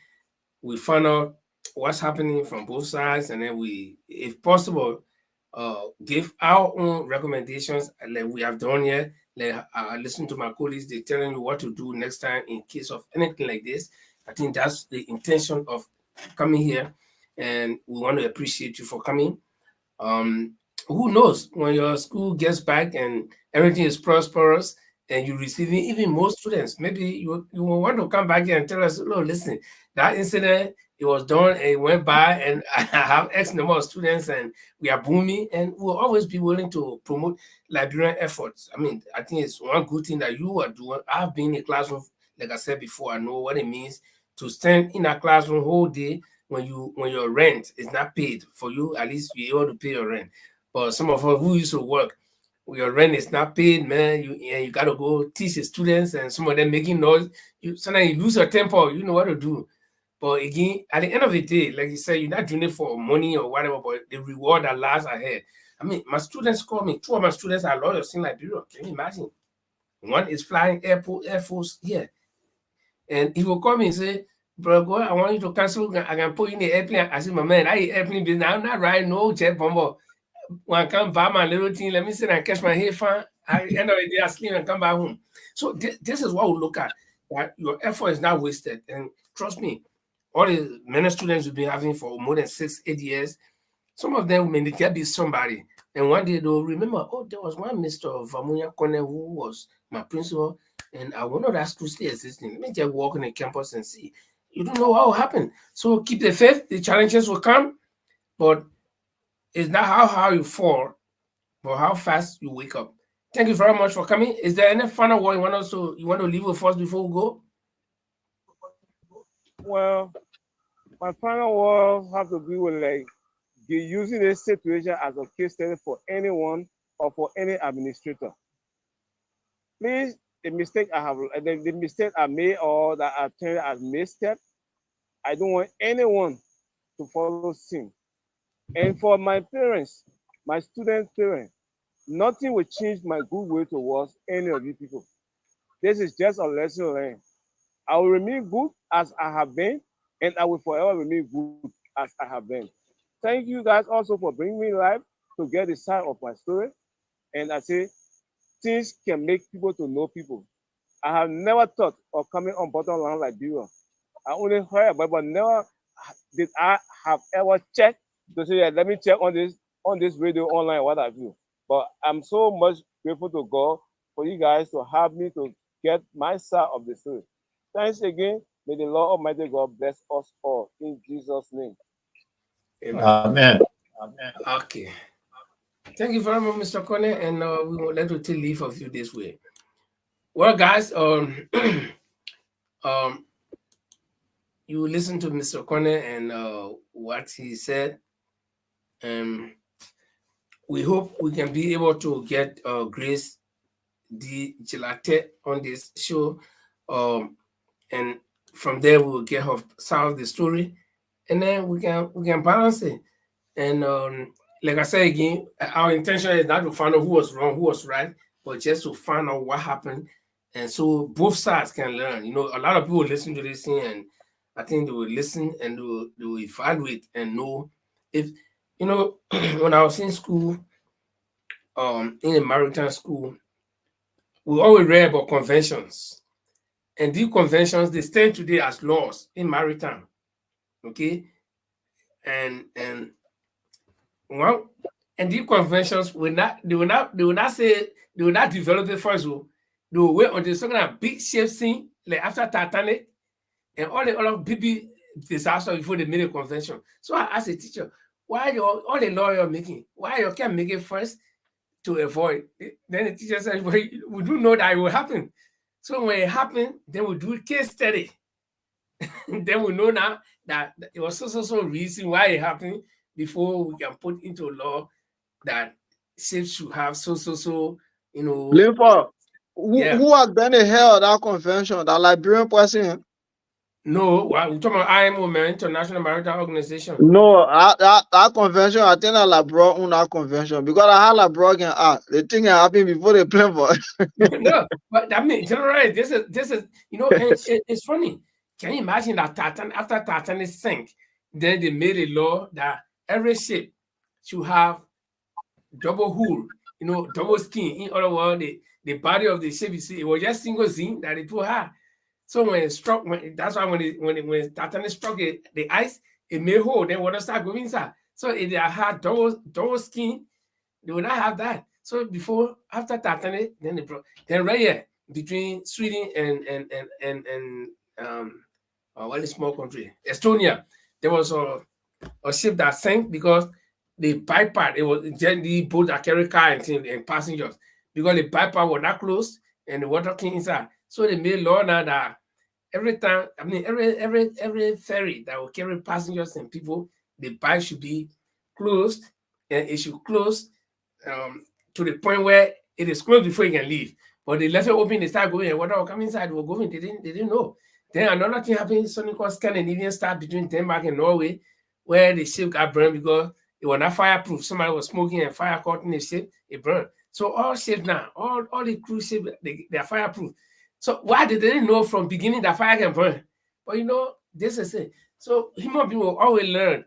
We find out what's happening from both sides, and then we, if possible, give our own recommendations, like we have done here. Like I listen to my colleagues, they're telling you what to do next time in case of anything like this. I think that's the intention of coming here, and we want to appreciate you for coming. um, who knows, when your school gets back and everything is prosperous and you're receiving even more students, maybe you will want to come back here and tell us, "Look, listen, that incident, it was done and it went by, and I have X number of students and we are booming," and we'll always be willing to promote Liberian efforts. I mean, I think it's one good thing that you are doing. I've been in a classroom, like I said before, I know what it means to stand in a classroom whole day when your rent is not paid for you. At least you're able to pay your rent. But some of us who used to work, when your rent is not paid, man, you got to go teach the students, and some of them making noise. Sometimes you lose your temper. You know what to do. But again, at the end of the day, like you said, you're not doing it for money or whatever, but the reward that lies ahead. I mean, my students call me. Two of my students are lawyers in Liberia. Can you imagine? One is flying Air Force here. And he will call me and say, "Bro, go, I want you to cancel. I can put you in the airplane." I said, "My man, I airplane business. I'm not riding no jet bomber. When I come buy my little thing, let me sit and catch my headphone. I end of the day, I sleep and come back home." So this is what we look at. That your effort is not wasted. And trust me, all the many students we've been having for more than 6, 8 years, some of them may get be somebody. And one day they'll remember, "Oh, there was one Mr. Vamuya Konneh who was my principal, and I will know that school still existing. Let me just walk on the campus and see." You don't know what will happen. So keep the faith. The challenges will come, but it's not how you fall, but how fast you wake up. Thank you very much for coming. Is there any final word you want to leave with us before we go? Well, my final word have to do with like using this situation as a case study for anyone or for any administrator. Please, the mistake I made or that I turned as misstep, I don't want anyone to follow suit. And for my parents, my student parents, nothing will change my goodwill towards any of you people. This is just a lesson learned. I will remain good as I have been, and I will forever remain good as I have been. Thank you guys also for bringing me live to get the side of my story. And I say, things can make people to know people. I have never thought of coming on Bottom Line Liberia. I only heard about it, but never did I have ever checked to say, "Yeah, let me check on this radio online, what have you." But I'm so much grateful to God for you guys to have me to get my side of the story. Thanks again. May the Lord Almighty God bless us all in Jesus' name. Amen. Amen. Okay. Thank you very much, Mr. Konneh, and we would like to take leave of you this way. Well, guys, um, you listen to Mr. Konneh and what he said. We hope we can be able to get Grace D. Gelate on this show, and from there we will get her solve the story, and then we can balance it. And like I said again, our intention is not to find out who was wrong, who was right, but just to find out what happened And so both sides can learn. You know, a lot of people listen to this thing, and I think they will listen and they will evaluate and know if, you know, when I was in school, in a maritime school, we always read about conventions. And these conventions, they stand today as laws in maritime. Okay. And well, and these conventions will not, they will not say, they will not develop it first. They will wait until some kind of big shape scene, like after Titanic, and all the other big disaster before they made a convention. So I asked a teacher, why all the law you're making, why you can't make it first to avoid? Then the teacher said, well, we do know that it will happen. So when it happened, then we do a case study. Then we know now that it was so reason why it happened before we can put into law that ships should have you know. Linford, Yeah. who has been the head of that convention? That Liberian person? No, we're talking about IMO, man, International Maritime Organization. No, that convention, I think that Labro own that convention because I had Labro can the thing can happen before they plan for it. No, but I mean, generally, this is you know, and it's funny. Can you imagine that after Titanic sank, then they made a law that every ship should have double hull, you know, double skin. In other words, the body of the ship, you see, it was just single zinc that it put her. So when it struck, that's why when Titanic struck the ice, it made hole. Then water start going inside. So if they had double skin, they would not have that. So after Titanic, then right here between Sweden and one small country, Estonia, there was a ship that sank because the pipe part, it was the boat that carry car and passengers, because the pipe part was not closed and the water came inside. So they made law now that every time, I mean, every ferry that will carry passengers and people, the pipe should be closed, and it should close to the point where it is closed before you can leave. But they left it open, they start going, and water will come inside, they will go in. They didn't know. Then another thing happened, something called Scandinavian start between Denmark and Norway, where the ship got burned because it was not fireproof. Somebody was smoking and fire caught in the ship, it burned. So all ships now, all the cruise ships, they are fireproof. So why did they didn't know from beginning that fire can burn? But you know, this is it. So human beings will always learn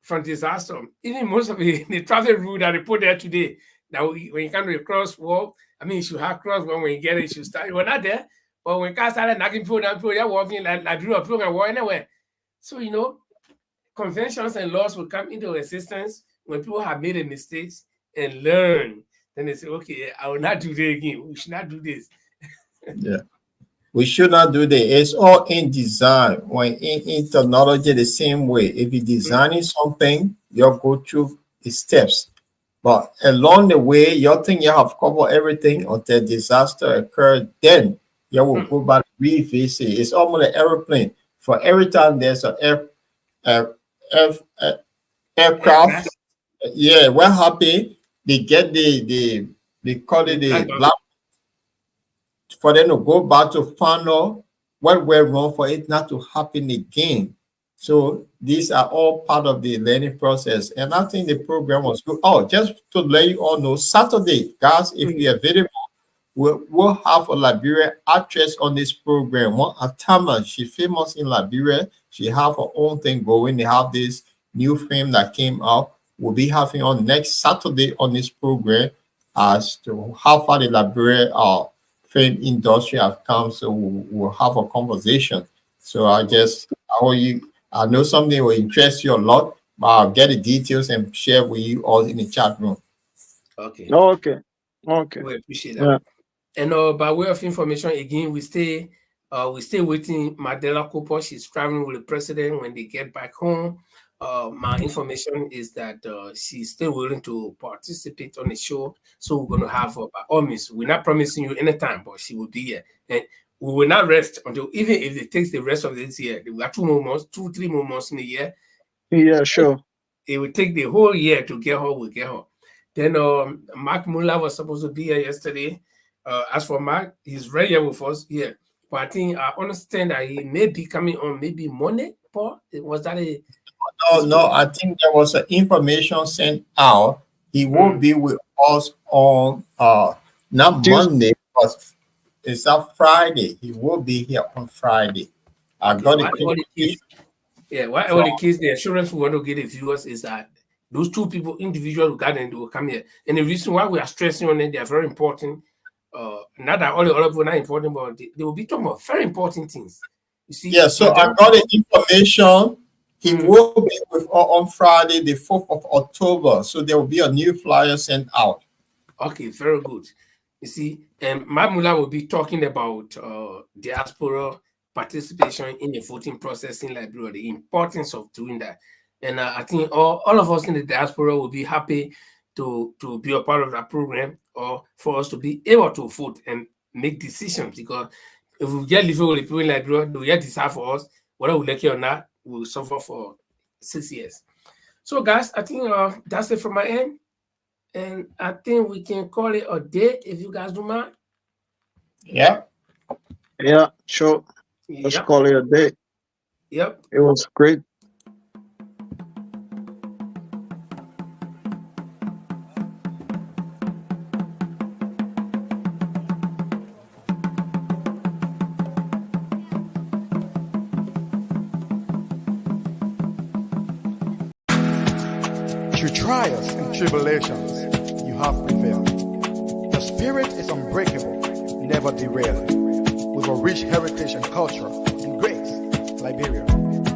from disaster. Even most of the traffic rule that they put there today, that when you come to a crosswalk, I mean, you should have crosswalk when you get it, you should start. We're not there. But when cars started knocking people down, people are walking like people can walk anywhere. So, you know, conventions and laws will come into existence when people have made a mistake and learn. Then they say, okay, I will not do that again. We should not do this. Yeah. We should not do that. It's all in design. When in technology, the same way. If you're designing something, you'll go through the steps. But along the way, you think you have covered everything until disaster occurred. Then you will go back to revisit. It's almost an airplane. For every time there's an aircraft, yeah, what happened? They get they call it the black, for them to go back to find out what went wrong for it not to happen again. So these are all part of the learning process. And I think the program was good. Oh, just to let you all know, Saturday, guys, if you're available, we'll have a Liberian actress on this program. One Atama, she's famous in Liberia. She have her own thing going. They have this new film that came out. We'll be having on next Saturday on this program as to how far the Liberia film industry have come. So we'll have a conversation. So I know something will interest you a lot, but I'll get the details and share with you all in the chat room. Okay. Okay. We appreciate that. Yeah. And by way of information, again, we stay waiting. Mandela Cooper, she's traveling with the president when they get back home. My information is that she's still willing to participate on the show. So we're going to have her by all means. We're not promising you anytime, but she will be here. And we will not rest until, even if it takes the rest of this year, we got 3 more months in a year. Yeah, sure. It will take the whole year to get her, we'll get her. Then Mark Muller was supposed to be here yesterday. As for Mark, he's right here with us here. But I think I understand that he may be coming on maybe Monday, Paul. Was that a... No, I think there was an information sent out. He will be with us on not Monday, but It's a Friday. He will be here on Friday. I got it. Why all the kids, the assurance we want to get the viewers is that those two people, individual garden, they will come here. And the reason why we are stressing on it, they are very important. Not that all the other people are not important, but they will be talking about very important things. You see? Yeah, so I got the information. He will be with us on Friday, the 4th of October. So there will be a new flyer sent out. Okay, very good. You see, and Mamula will be talking about diaspora participation in the voting process in Liberia, the importance of doing that. And I think all of us in the diaspora will be happy to be a part of that program, or for us to be able to vote and make decisions. Because if we get living with the people in Liberia, they will get decide for us, whether we like it or not, we'll suffer for 6 years. So guys, I think that's it from my end. And I think we can call it a day if you guys don't mind. Yeah. Yeah, sure. Let's call it a day. Yep. It was great. Through trials and tribulations, you have prevailed. The spirit is unbreakable, never derailed. With a rich heritage and culture and grace, Liberia,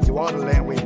you are the land where